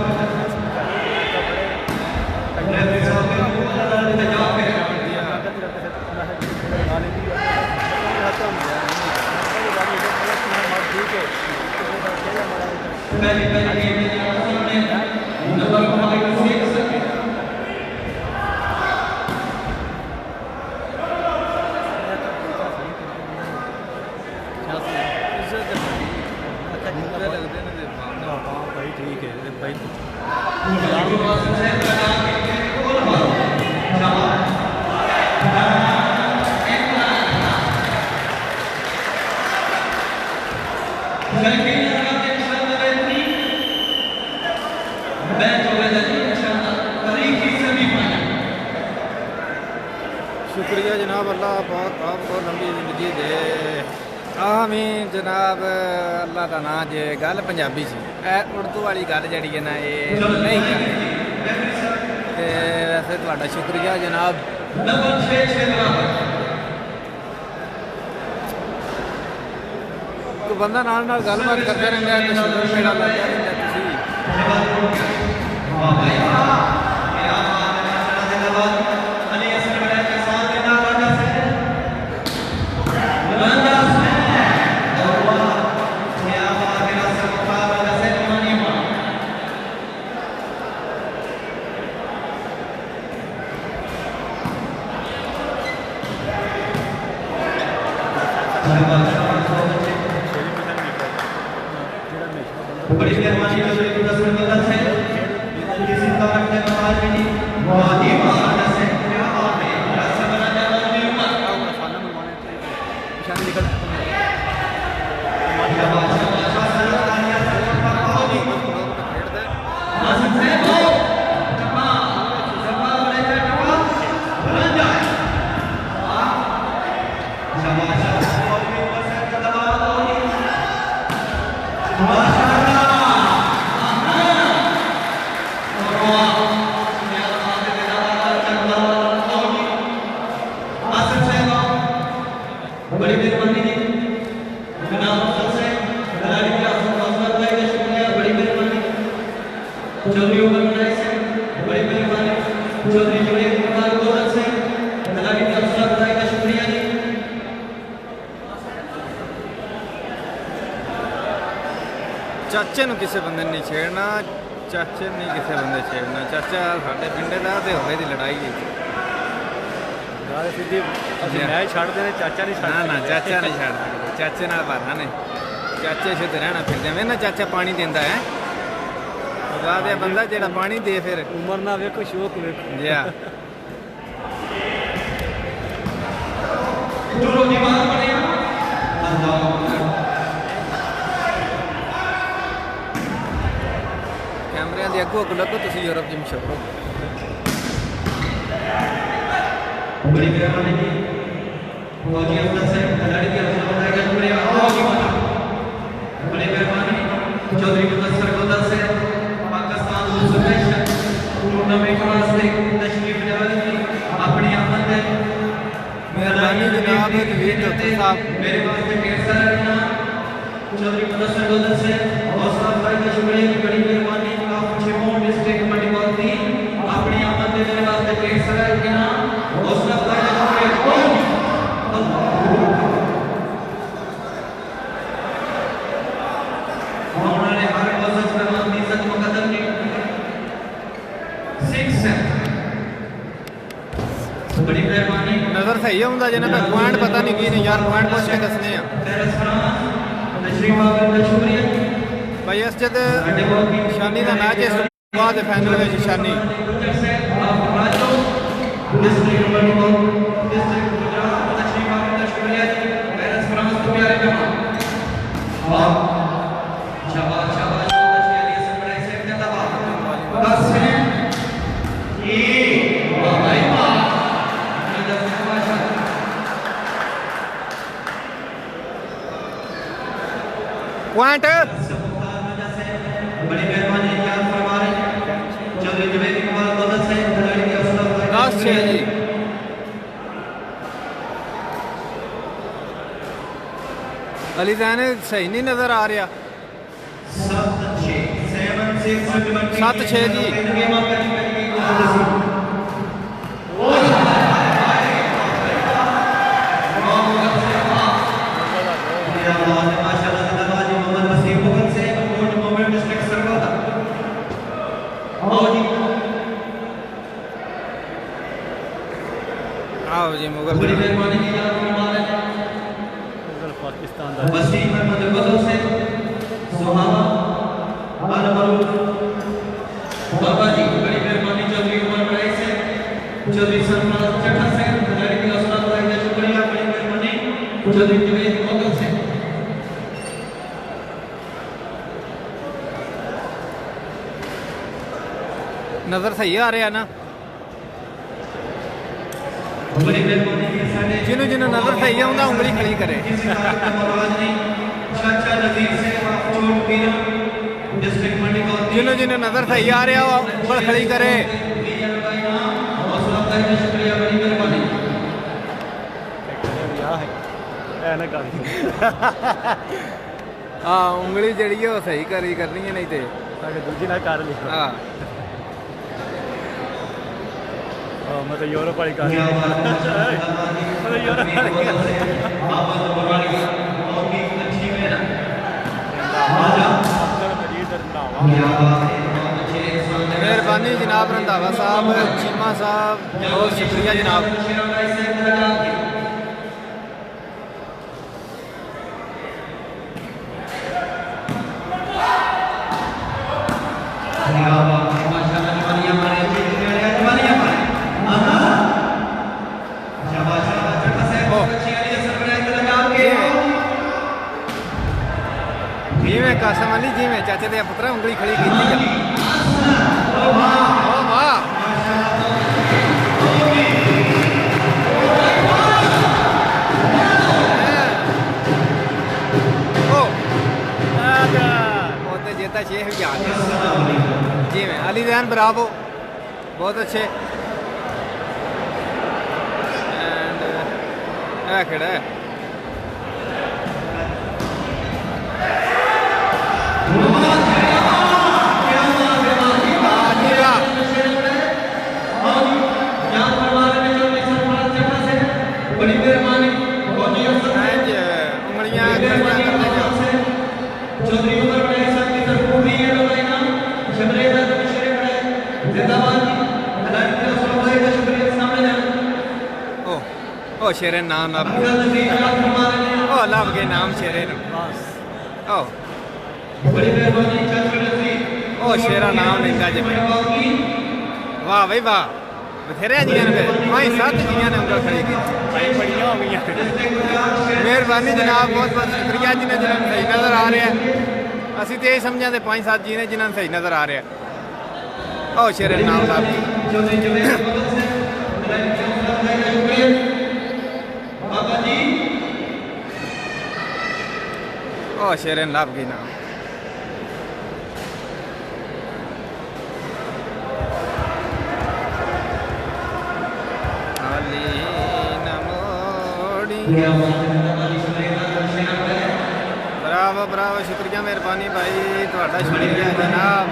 रेफरी साहब के दादा ने जवाब है पहली गेम में सामने नंबर 5 भाई ठीक है भाई शुक्रिया जनाब अल्लाह बहुत आपको लंबी जिंदगी दे आमीन जनाब अल्लाह का नाम जे गल पंजाबी सी उर्दू वाली गल जी है ना ये नहीं वैसे थोड़ा शुक्रिया जनाब तो बंदा नाल गलबात करते रहता है तो शुक्र मेरा लगता रहता बड़ी मेहरबानी चौधरी को 10 मिनट बदल से किसी का रखने का बात नहीं वादी बात से क्या बात है रास्ता बना जाना भी उम्र खाना मंगवाने निशान निकल बड़ी मेहरबानी जी जनाब से खिलाड़ी का हौसला अफजाई का शुक्रिया बड़ी मेहरबानी चौधरी उमर नाई से बड़ी मेहरबानी चौधरी जुड़े कुमार गोदर से खिलाड़ी का हौसला अफजाई का शुक्रिया जी चाचे ਨੂੰ ਕਿਸੇ ਬੰਦੇ ਨੇ ਨਹੀਂ ਛੇੜਨਾ ਚਾਚੇ ਨੂੰ ਨਹੀਂ ਕਿਸੇ ਬੰਦੇ ਛੇੜਨਾ ਚਾਚਾ ਸਾਡੇ ਪਿੰਡੇ ਦਾ ਤੇ ਹੋਵੇ ਦੀ ਲੜਾਈ ਹੈ ਯਾਰ ਸਿੱਧੀ ਅਸੀਂ ਮੈਚ ਛੱਡਦੇ ਨੇ ਚਾਚਾ ਨਹੀਂ ਛੱਡਦਾ ਨਾ ਚਾਚਾ ਨਹੀਂ ਛੱਡ ਸਕਦੇ ਚਾਚੇ ਨਾਲ ਬਾਤਾਂ ਨੇ ਚਾਚੇ ਸ਼ੁੱਧ ਰਹਿਣਾ ਫਿਰਦੇ ਵੇ ਨਾ ਚਾਚਾ ਪਾਣੀ ਦਿੰਦਾ ਹੈ ਖੁਦਾ ਦੇ ਬੰਦਾ ਜਿਹੜਾ ਪਾਣੀ ਦੇ ਫਿਰ ਉਮਰ ਨਾ ਵੇਖੋ ਸ਼ੌਕ ਵੇਖੋ ਜਿਆ जोरो दीवार बने अल्लाह ਕੈਮਰਿਆਂ ਦੇ ਅੱਗੋਂ ਲੱਗੋ ਤੁਸੀਂ ਯੂਰਪ ਜਿਮ ਸ਼ੋਰੋ बड़ी मेहरबानी जी फौजी अफसर से खिलाड़ी के हौसला अफजाई का शुक्रिया फौजी माता बड़ी मेहरबानी चौधरी मुदस्सर गोदर से पाकिस्तान सुपरनेशन टूर्नामेंट वास्ते तशरीफ ले अपनी आमद है मेहरबानी जनाब नवीद डॉक्टर साहब मेरे वास्ते ढेर सारा इनाम चौधरी मुदस्सर गोदर से हौसला अफजाई का शुक्रिया बड़ी मेहरबानी आप छिमोन डिस्ट्रिक्ट कमेटी वाली अपनी आमद में मेरे वास्ते ढेर सारा इनाम हौसला अफजाई का शुक्रिया उन्होंने हर मौजूद फरमान की इज्जत मुकद्दम की 6 बड़ी मेहरबानी नजर सही ਹੁੰਦਾ ਜਿਹਨਾਂ ਦਾ ਪੁਆਇੰਟ ਪਤਾ ਨਹੀਂ ਕੀ ਨੇ ਯਾਰ ਪੁਆਇੰਟ ਪੁੱਛ ਕੇ ਦੱਸਨੇ ਆ तशरीफ आवर का शुक्रिया ਭਾਈ ਇਸ ਜਦ ਸ਼ਾਨੀ ਦਾ ਮੈਚ ਇਸ ਤੋਂ ਬਾਅਦ ਫਾਈਨਲ ਵਿੱਚ ਸ਼ਾਨੀ डिस्ट्रिक्ट नंबर 2 डिस्ट्रिक्ट गुजरात तशरीफ आवर का शुक्रिया जी पेरेंट्स फ्रांस तो प्यारे मेहमान वाह शाबाश शाबाश तशरीफ लिए से बड़े से जिंदाबाद 10 मिनट ये वाह भाई वाह ਪੁਆਇੰट बड़ी मेहरबानी याद फरमा रहे हैं चौधरी जुबैर इकबाल गोदर से खिलाड़ी के हौसला अफजाई 10 6 जी जैन सही नहीं नज़र आ रहा। 7-6 जी। आओ जी मुगल पाकिस्तान वसीम अहमद गजल से सुहाना अनवरुद बाबा जी बड़ी मेहरबानी चौधरी उमर बड़ाई से चौधरी सरफराज चट्टा से हजारी की असलात का शुक्रिया बड़ी मेहरबानी चौधरी जुबैर गजल से नज़र सही आ रहा ना। बड़ी मेहरबानी जिन्हों जिन्हों नज़र सही है उन्हें उंगली खड़ी करे। चाचा नजीर से माफूल पीरा डिस्ट्रिक्ट मंडी का जिन्हों जिन्हों नज़र सही आ रहा हो उंगल खड़ी करे। शुक्रिया बड़ी मेहरबानी हाँ उंगली जड़ी है वो सही करी करनी है नहीं तो दूजी ना कर ली। हाँ मतलब यूरोप वाली कार मतलब यूरोप मेहरबानी जनाब रंधावा साहब, चीमा साहब, बहुत शुक्रिया जनाब। जिमें कासम अली जिमें चाचे दे पुत्रा उंगली खड़ी की जेता शेख याद जी में अली जैन ब्रावो बहुत अच्छे। एंड खड़ा है ओ शेरे नाम लब ओ लब के नाम शेरे ओ ओ शेरा नाम लेंदा जे वाह भाई वाह बथेरे जियां ने भाई 7 जियां ने उंगल खड़ी की बढ़िया हो गई। मेहरबानी जनाब बहुत बहुत शुक्रिया जिन्हें जिन्हें सही नज़र आ रहा है। असी तो यही समझा 5-7 जी ने जिन्हें सही नज़र आ रहा है। ओ शेरे नाम लब ओ शेरन लाभ की नाम ब्रावो ब्रावो शुक्रिया मेहरबानी भाई थोड़ा शुक्रिया जनाब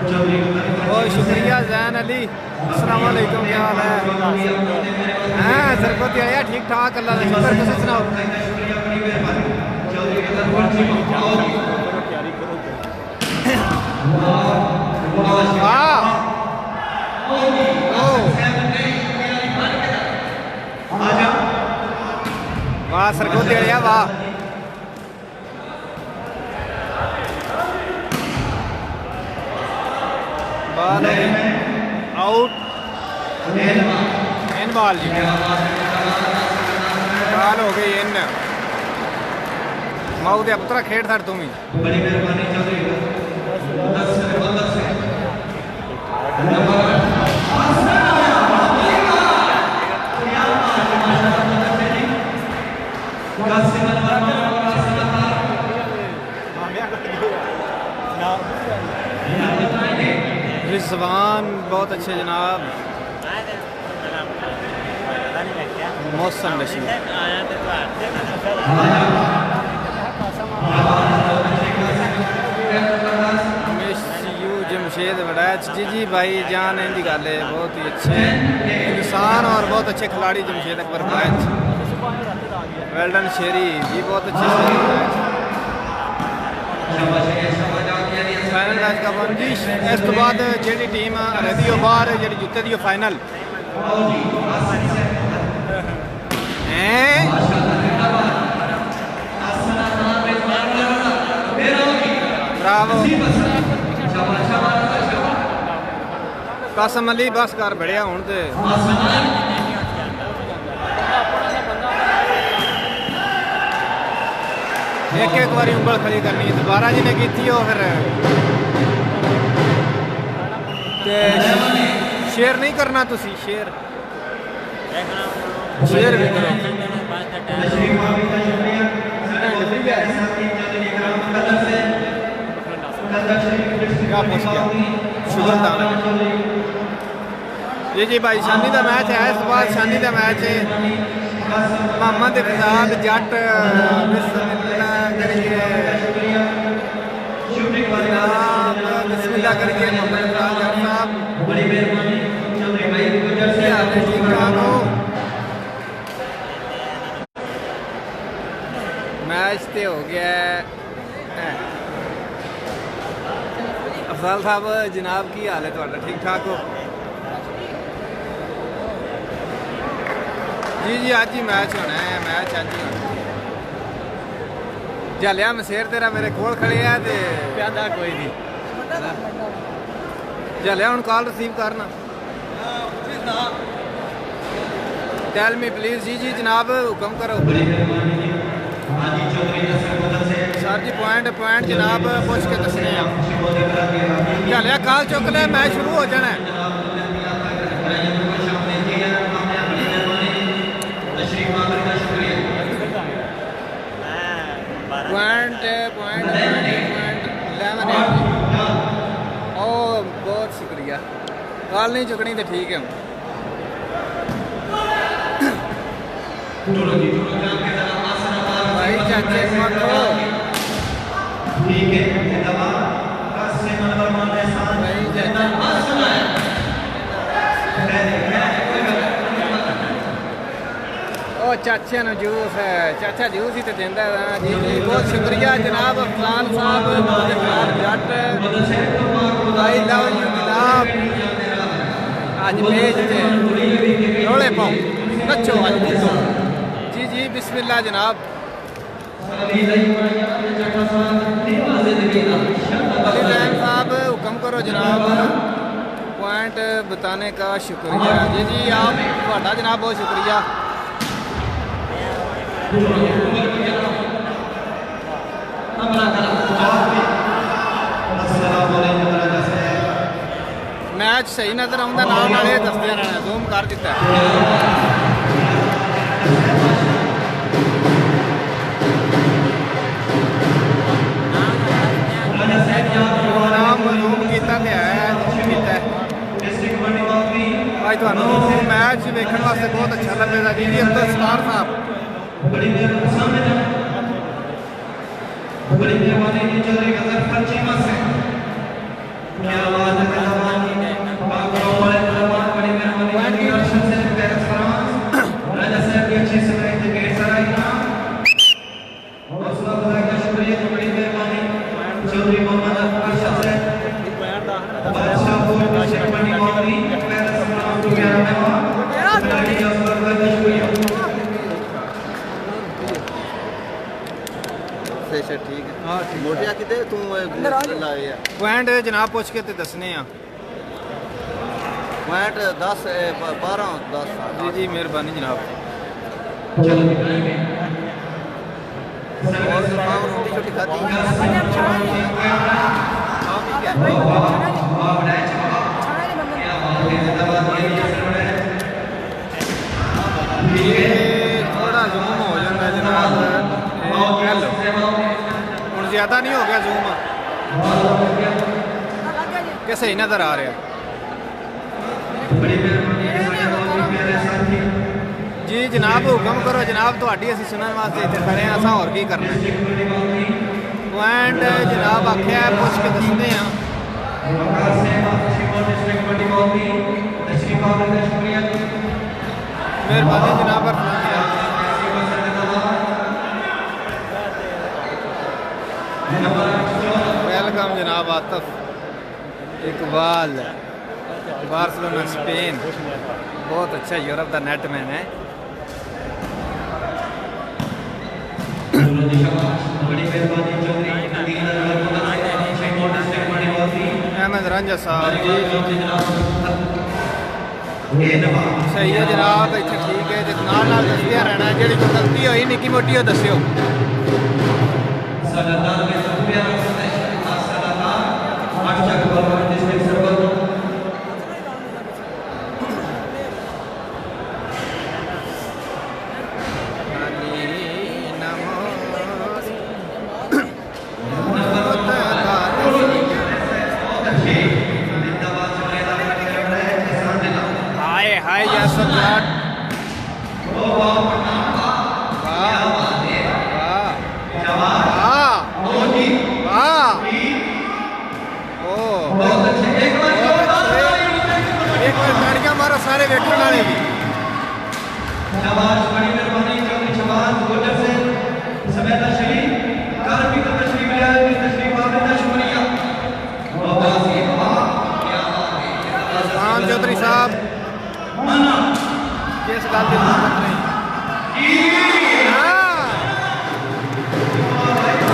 बहुत शुक्रिया जैन अली अस्सलाम वालेकुम क्या हाल है। हाँ सरपंच आया ठीक ठाक अल्लाह का शुक्र तुम सुनाओ। वाह सरकोत आया वाह बाल आउट इन बॉल जी बाल हो गई इन माऊ दे पुत्रा खेड थड़ तुम ही बड़ी मेहरबानी चौधरी रिजवान बहुत अच्छे जनाब। मौसम रशीद जमशेद वड़ैच जी भाई जान इनकी गल है बहुत ही अच्छे इंसान और बहुत अच्छे खिलाड़ी जमशेद अकबर वड़ैच वेल्डन शेरी जी बहुत अच्छे फाइनल मैच का बन जी इस तो बाद जी टीम रहती है बाहर जी जिते दी फाइनल ब्रावो कासम अली बस कर बड़िया हूं तो एक बारी उंगल खड़ी करनी दोबारा जिन्हें की हो फिर शेयर नहीं करना तुसी शेयर भी करो जी भाई शानी का मैच है इस बाद शानी का मैच है मोहम्मद इफजाल जट बिस्मिल्लाह करिए मोहम्मद इफजाल जट साहब ठीक ठाक हो मैच तो हो गया अफजाल साहब जनाब की हाल है थोड़ा ठीक ठाक हो जी अज ही मैच होना है मैच अज ही होना झलिया मसेर तेरा मेरे कोल खड़े है ते प्यादा कोई नहीं झलिया हुण कॉल रिसीव करना टेल मी प्लीज जी जनाब हुक्म करो सर जी पॉइंट जनाब पूछ के दसने झलिया कॉल चुक ले मैच शुरू हो जाना है बहुत शुक्रिया कॉल नहीं चुकनी तो ठीक है भाई चाचे चाचा ने जूस है चाचा जूस ही तो देंदा जी जी बहुत शुक्रिया जनाब अफजाल साहब जट आई लव यू जनाब आज मेज से रोले पाओ नचो आज जी जी बिस्मिल्लाह जनाब साहब हुक्म करो जनाब पॉइंट बताने का शुक्रिया जी जी आप थोड़ा जनाब बहुत शुक्रिया मैच सही नजर आउंदा नाल नाल ये दसदे रहना जूम कर दिता जूम कीता ते है आज तुहानू मैच देखने वास्ते बहुत अच्छा लगेगा जी जी अब्दुल सत्तार साहब बड़ी मेहरबानी की चौधरी गजर फर्चीमा से क्या आवाज है बड़ी मेहरबानी की दर्शन से पेरिस फ्रांस राजा साहब की अच्छी समय के गेट सराय और सुबह खुदा का शुक्रिया की बड़ी मेहरबानी चौधरी मोहम्मद अरशद से बादशाह को शेरवानी मौली पेरिस फ्रांस को प्यारा मेहमान खिलाड़ी का शुक्रिया ठीक है हाँ मोटिया किते तू लाए पॉइंट जनाब पूछ के ते दसने आ पॉइंट 10 12 10 जी जी मेहरबानी जनाब और रोटी छोटी खाती थोड़ा जूम हो जाता जनाब हूँ ज़्यादा नहीं हो गया जूम कि सही नज़र आ रहा जी जनाब हुक्म करो जनाब थोड़ी असीं सुनने वास्ते इत्थे खड़े हैं असां होर की करना पॉइंट जनाब आख्या पुछ के दसते हैं वकार से शिमोन डिस्ट्रिक्ट कबड्डी कौमी तशरीफ आवने का शुक्रिया मेहरबानी जनाब वेलकम जनाब आतफ इकबाल बार्सिलोना स्पेन बहुत अच्छा यूरोप का नेटमैन है बड़ी मेहरबानी चौधरी शिमोन डिस्ट्रिक्ट कबड्डी कौमी अहमद रंजा साहब जी सही है जनाब इतने ठीक है जिस नाल दसदिया रहना जी कोई गलती हुई निक्की मोटी हो दस्यो सलादार में रुपया सलादार 8 चक गवर्नमेंट डिस्ट्रिक्ट सर्कल हाय हाय यासर जाट मारो सारे वेखण वाले भी शाबाश बड़ी मेहरबानी चौधरी शबाज गोजर से समेता श्री कारमी का तशरीफ ले आए तशरीफ आपने का शुक्रिया बहुत ही क्या बात है खान चौधरी साहब किस गल की बात नहीं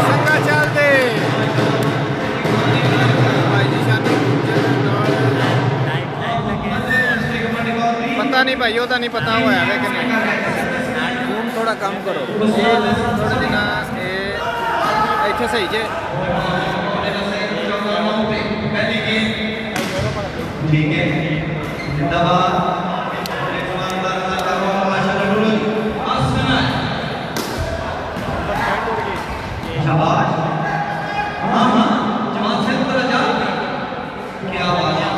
संगा चलते भाई जी शानी पता नहीं भाई ओदा नहीं पता हुआ है कि नहीं जूम थोड़ा कम करो थोड़ा दिन इतने सही जे ठीक है जिंदाबाद शाबाश हाँ हाँ जवान से ऊपर जा क्या बात है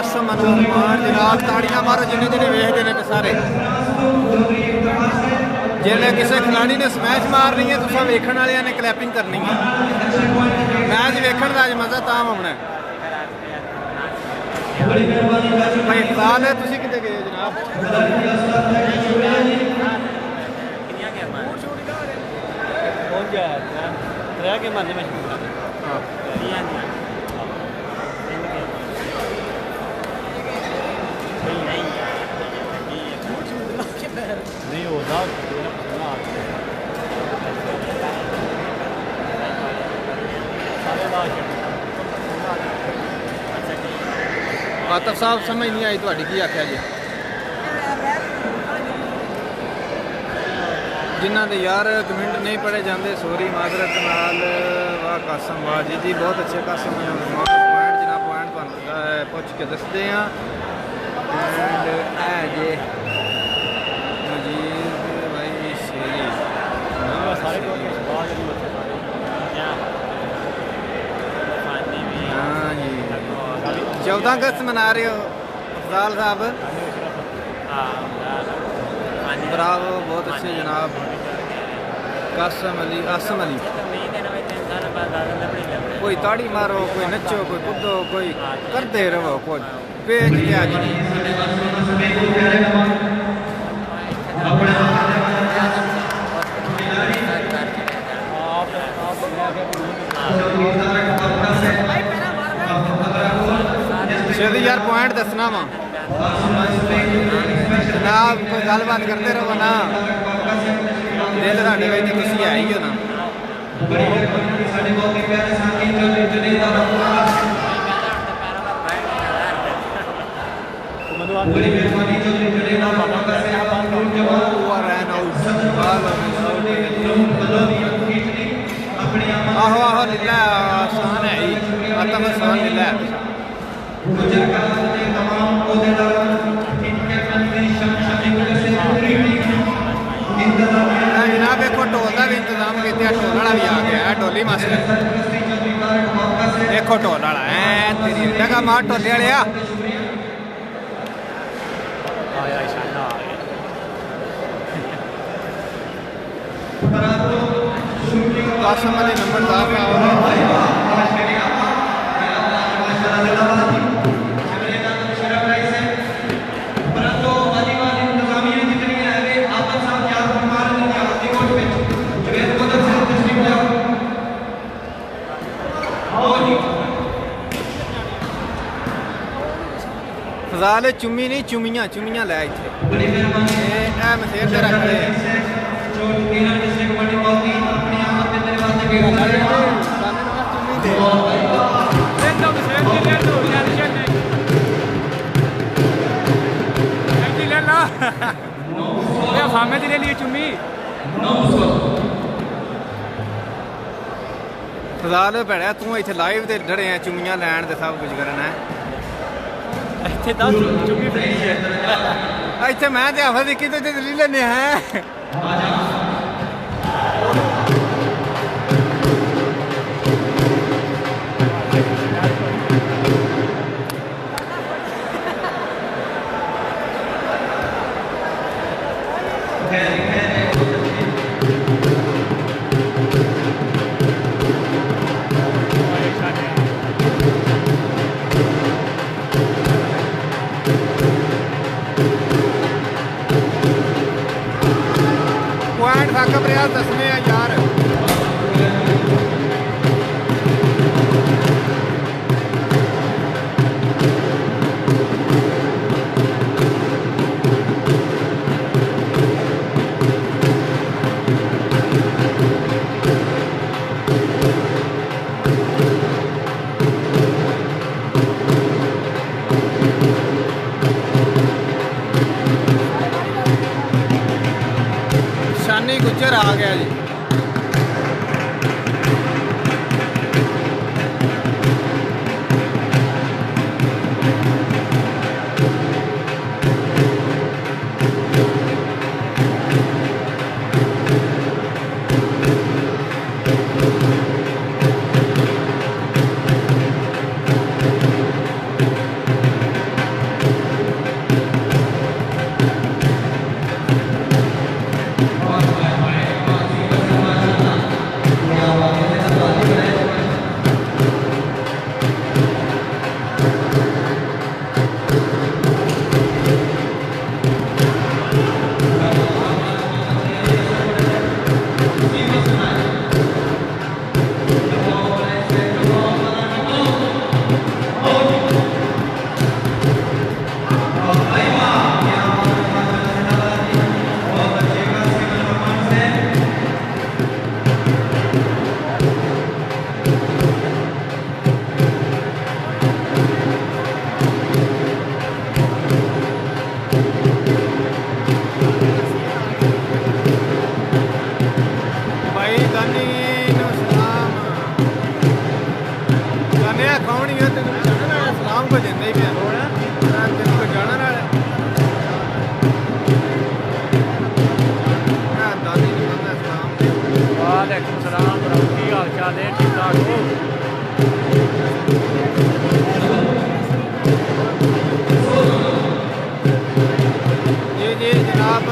कसम अनुमान जनाब ताड़ियां मारो जिन्हें जिन्हें वेखते हैं सारे जिन्हें किसी खिलाड़ी ने स्मैश मारनी है तुसा वेखण वाले ने क्लैपिंग करनी है मैच वेखण का अज मजा तां आना है भाई इकबाल है तुसी किते गए जनाब पहुंच गया रह के मारने में नहीं होता आतफ साहब समझ नहीं आई थोड़ी की आख्या जी जिन्हों के यार कमेंट नहीं पढ़े जाते सॉरी माजरत नाल वाह कासम वाह जी जी बहुत अच्छे कासम पॉइंट जनाब पॉइंट पुछ के दसते हैं एंड जे मजीद भाई शेरी सारे हाँ जी 14 अगस्त मना रहे हो अफजाल साहब ब्रावो बहुत अच्छे जनाब कासम अली आसम अली कोई ताड़ी मारो कोई नचो कोई कूदो कोई करते रहो कोई पेज क्या जी शेदी यार पॉइंट दसना वा जनाब कोई गलबात करते रहो ना दिल साढ़े भाई तुम है ही हो ना आहो आहो लीला आसान है ही आतम आसान लीला है जनाब एक ढोल का भी इंतजाम किया वाला भी आ गया है डोली मास्टर देखो ढोल वाला है तेरी जगह मार ढोले वाले आया इशारा आ गया कासम अली नंबरदार का और फजाल चुम्मी नहीं चुमियां चुमियां लै इत्थे मसेर ते रख ले फामे ले लिए चुम्मी फजाल भैड़ा तू इत्थे लाइव ते डरे हैं चुमियां लैन ते सब कुछ करना है ਇੱਥੇ 10 ਚੁੰਮੀ ਫਰੀ ਹੈ ਇੱਥੇ ਮੈਂ ਤੇ ਆਫਰ ਦੇਖੀ ਤੇ ਦਿੱਲੀ ਲੈਣੇ ਹੈ पॉइंट साकब रियाज दसने हैं यार शानी गुज्जर आ गया जी वालेकुम सलाम की हाल चाल है ठीक ठाक हो जी जनाब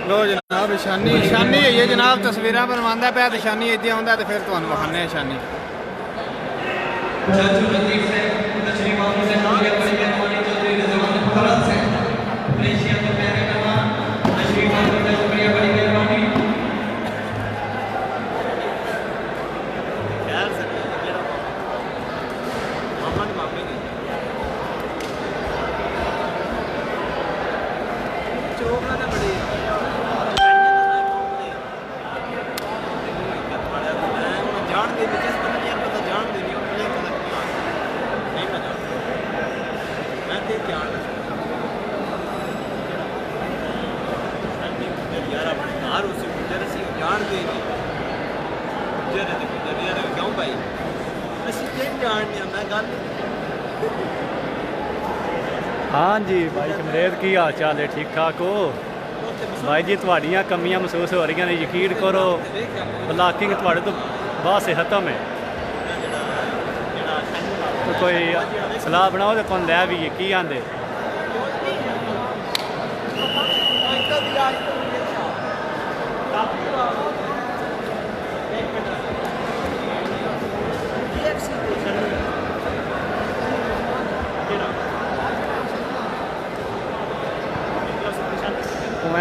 लो जनाब शानी शानी है ये जनाब तस्वीर बनवाता पे तो शानी इतनी आता तो फिर तुम विखाने शानी यार अपने घर उसी गुजर से जानते नहीं गुजर यार क्यों भाई ਅਸੀਂ ਕਿਹ ਜਾਣਦੇ ਹਾਂ ਮੈਂ ਗੱਲ हाँ जी भाई शमरेद की हाल चाल है ठीक ठाक हो भाई जी ਤੁਹਾਡੀਆਂ ਕਮੀਆਂ ਮਹਿਸੂਸ ਹੋ ਰਹੀਆਂ ਨੇ ਯਕੀਨ ਕਰੋ ਬਲਾਕਿੰਗ ਤੁਹਾਡੇ ਤੋਂ ਬਾਅਦ ਸਿਹਤ में तो कोई सलाह बनाओ तो कौन लै भी की आंदे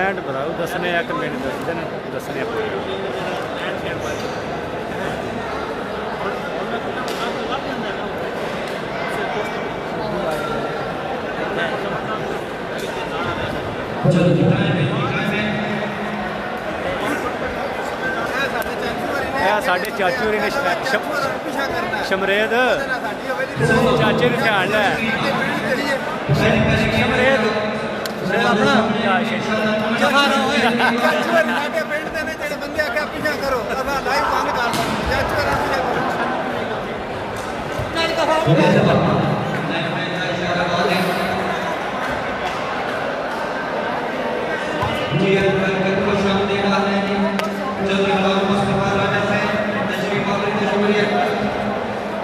पॉइंट बताओ दसने एक मिनट दस दिन दसने साढ़े चाचू ने शमरेद चाचे ने ध्यान लै शमरेद अपना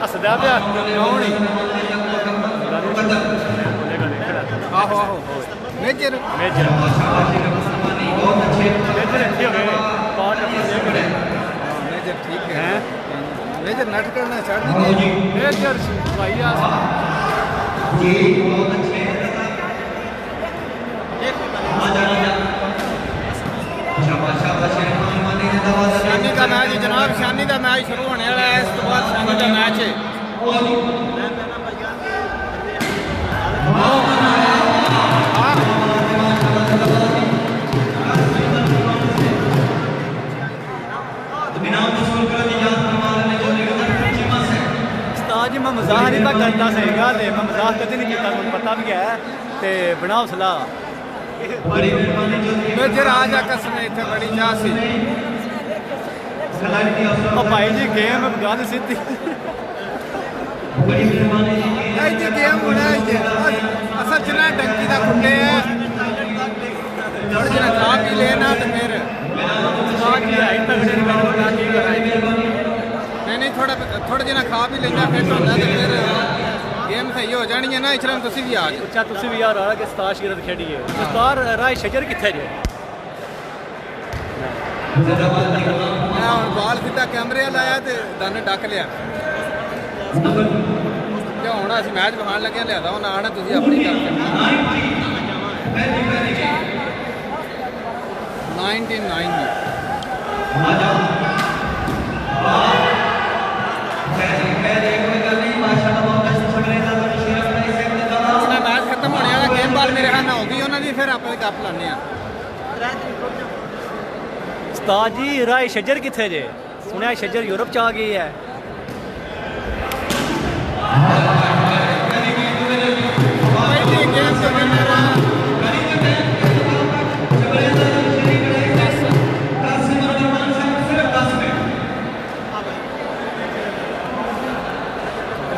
हसदा पिया आहो आहो मेजर मेजर मेजर अच्छे हो गए पाँच मेजर ठीक है मेजर नट करना चाह मेजर भाई जी बहुत अच्छे शानी का मैच जनाब शानी का मैच शुरू होने वाला है इस बाद शानी का मैच है जी मैं मजाक नहीं था करता सही गल है मैं मजाक कदे नहीं किया तुम पता भी है तो बनाओ सलाह मेजर आ जा कसम इतने बड़ी चाह सी भाई जी गेम गल सीधी गेम होना असल च ना डंकी का खुंडे है थोड़े जना खा पी लेना तो फिर नहीं थोड़ा जना खा भी लेना फिर होता तो फिर गेम सही हो जानी है ना इशरम तुसी भी आ जाओ अच्छा तुसी भी यार आ के उस्ताद शिरत खेडी है उस्ताद राय शजर किथे जे मैं हुन बाल सीधा कैमरे लाया ते दन डक लिया जो हुन असीं मैच विखाण लगे लिया हुन आना तुसी अपनी कर 99 मैच खत्म होने वाला गेम बाल मेरे ख्याल होगी उन्होंने फिर आप कप लाने उस्ताद जी राय शजर किथे जे सुनिया शजर यूरोप च आ गई है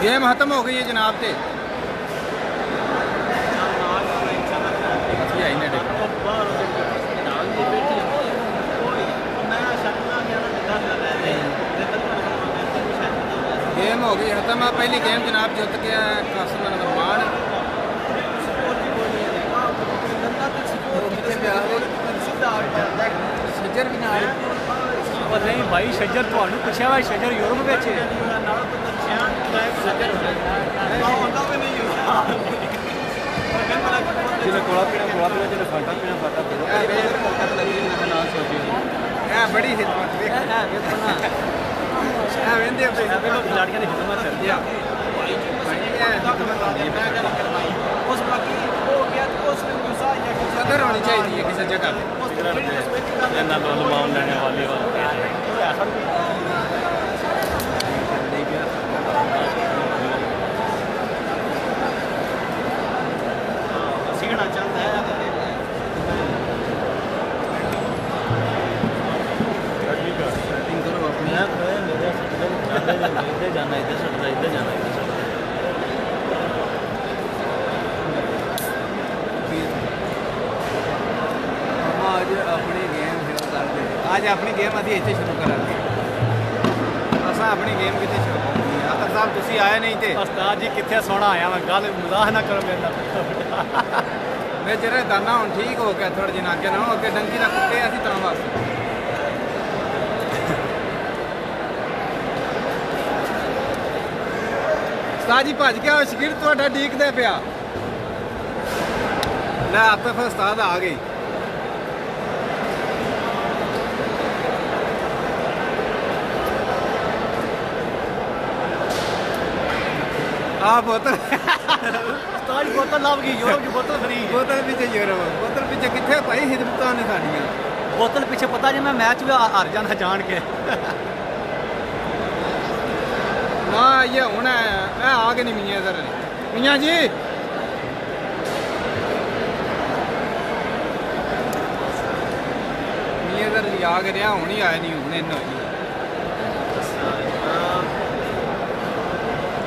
गेम खत्म हो गई है जनाब ते गेम हो गई खत्म पहली गेम जनाब जीत गया कासिम नरमान शजर भी ना नहीं भाई शजर तो पूछा हुआ शजर यूरोप में बड़ी खिदमत खिलाड़ियों की खिदमत सदर होनी चाहिए किसी जगह लेने वाली ਅੱਜ ਆਪਣੀ ਗੇਮ ਅਸੀਂ ਇੱਥੇ ਸ਼ੁਰੂ ਕਰਾਂਗੇ ਅਸਾਂ ਆਪਣੀ ਗੇਮ ਕਿਤੇ ਸ਼ੁਰੂ ਕਰਨੀ ਹੈ ਆਤਰ ਸਾਹਿਬ ਤੁਸੀਂ ਆਏ ਨਹੀਂ ਤੇ ਉਸਤਾਦ ਜੀ ਕਿੱਥੇ ਸੋਹਣਾ ਆਇਆ ਮੈਂ ਗੱਲ ਮਜ਼ਾਕ ਨਾ ਕਰੋ ਮੇਰੇ ਨਾਲ ਮੈਂ ਜਿਹੜੇ ਦਾਨਾ ਹੁਣ ਠੀਕ ਹੋ ਗਿਆ ਥੋੜੇ ਜਿਹਾ ਅੱਗੇ ਨਾ ਹੋ ਅੱਗੇ ਡੰਗੀ ਦਾ ਕੁੱਤੇ ਅਸੀਂ ਤਾਂ ਬਸ ਉਸਤਾਦ ਜੀ ਭੱਜ ਗਿਆ ਸ਼ਗਿਰਦ ਤੁਹਾਡਾ ਡੀਕਦਾ ਪਿਆ ਲੈ ਆਪੇ ਫਿਰ ਉਸਤਾਦ ਆ ਗਈ ਆ ਬੋਤਲ ਉਸਤਾਦ ਜੀ ਬੋਤਲ ਲੱਭ ਗਈ ਯੂਰਪ ਦੀ ਬੋਤਲ ਫਰੀ ਬੋਤਲ ਪਿੱਛੇ ਯੂਰਪ ਬੋਤਲ ਪਿੱਛੇ ਕਿੱਥੇ ਭਾਈ ਹਿਦਮਤਾਂ ਨੇ ਸਾਡੀਆਂ ਬੋਤਲ ਪਿੱਛੇ ਪਤਾ ਜੀ ਮੈਂ ਮੈਚ ਵੀ ਹਾਰ ਜਾਣਾ ਜਾਣ ਕੇ ਨਾ ਇਹ ਹੁਣ ਇਹ ਆ ਕੇ ਨਹੀਂ ਮੀਆਂ ਇਧਰ ਮੀਆਂ ਜੀ ਮੀਆਂ ਇਧਰ ਆ ਕੇ ਰਿਹਾ ਹੁਣ ਹੀ ਆਇਆ ਨਹੀਂ ਹੁਣ ਇਹਨਾਂ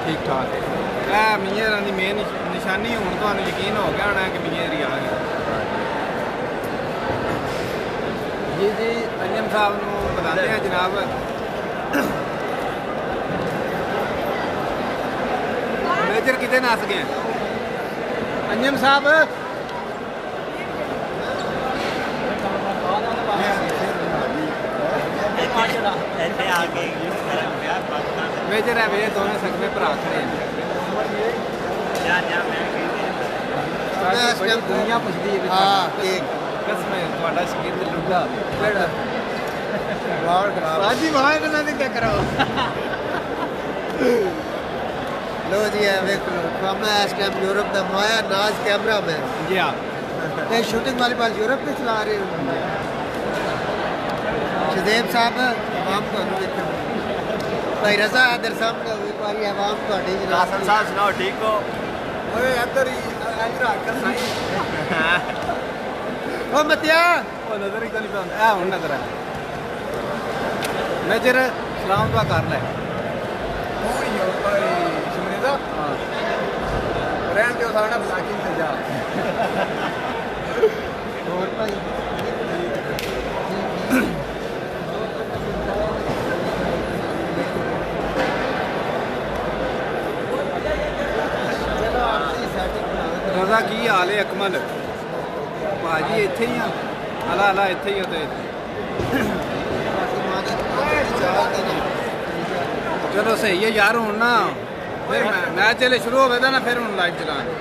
ਠੀਕ ਠਾਕ ਇਹ ਮੀਆਂ ਦੀ ਮੇਨ ਨਿਸ਼ਾਨੀ ਹੁਣ ਤੁਹਾਨੂੰ ਯਕੀਨ ਹੋ ਗਿਆ ਹੋਣਾ ਕਿ ਮੀਆਂ ਦੀ ਆ ਗਈ ਜੀ ਜੀ ਅੰਜਮ ਸਾਹਿਬ ਨੂੰ ਬੁਲਾਉਂਦੇ ਆ ਜਨਾਬ मेजर कितने नस गए अंजम साहब मेजर है भैया दोनों सकते भरा खड़े दुनिया पुछदी है कसम थोड़ा शकीर लुगा जी वहाँ क्या कराओ लो जी है देख लो सामने इस टाइम यूरोप का माया नाज कैमरा में जी हाँ ये शूटिंग वाली बात यूरोप में चला रहे हो शदेब साहब आवाम को देखो भाई रजा इधर सामने एक बार आवाम को डी हासन साहब सुनाओ ठीक हो ओए इधर ही इधर आकर साईं ओ मतिया ਉਹ ਨਜ਼ਰ ਹੀ ਤਾਂ ਨਹੀਂ ਪਾਉਂਦਾ ਇਹ ਹੁਣ ਨਜ਼ਰ ਆ ਮੇਜਰ ਸਲਾਮ ਦੁਆ ਕਰ ਲੈ ਓਏ ਓਏ ਸ਼ਮਰੀਦਾ ਹਾਂ ਰਹਿਣ ਦਿਓ ਸਾਡਾ ਬਲਾਕਿੰਗ ਤੇ ਜਾ और भाई चलो आपकी सेटिंग बना ਰਜ਼ਾ ਕੀ ਹਾਲ ਹੈ ਅਕਮਲ ਭਾਜੀ ਇੱਥੇ ਹੀ ਆ ਹਲਾ ਹਲਾ ਇੱਥੇ ਹੀ ਹੋ ਤੇ ਚਲੋ ਸਹੀ ਹੈ ਯਾਰ ਹੁਣ ਨਾ ਫਿਰ ਮੈਚ ਚਲੇ ਸ਼ੁਰੂ ਹੋਵੇ ਤਾਂ ਨਾ ਫਿਰ ਹੁਣ ਲਾਈਵ ਚਲਾਂਗੇ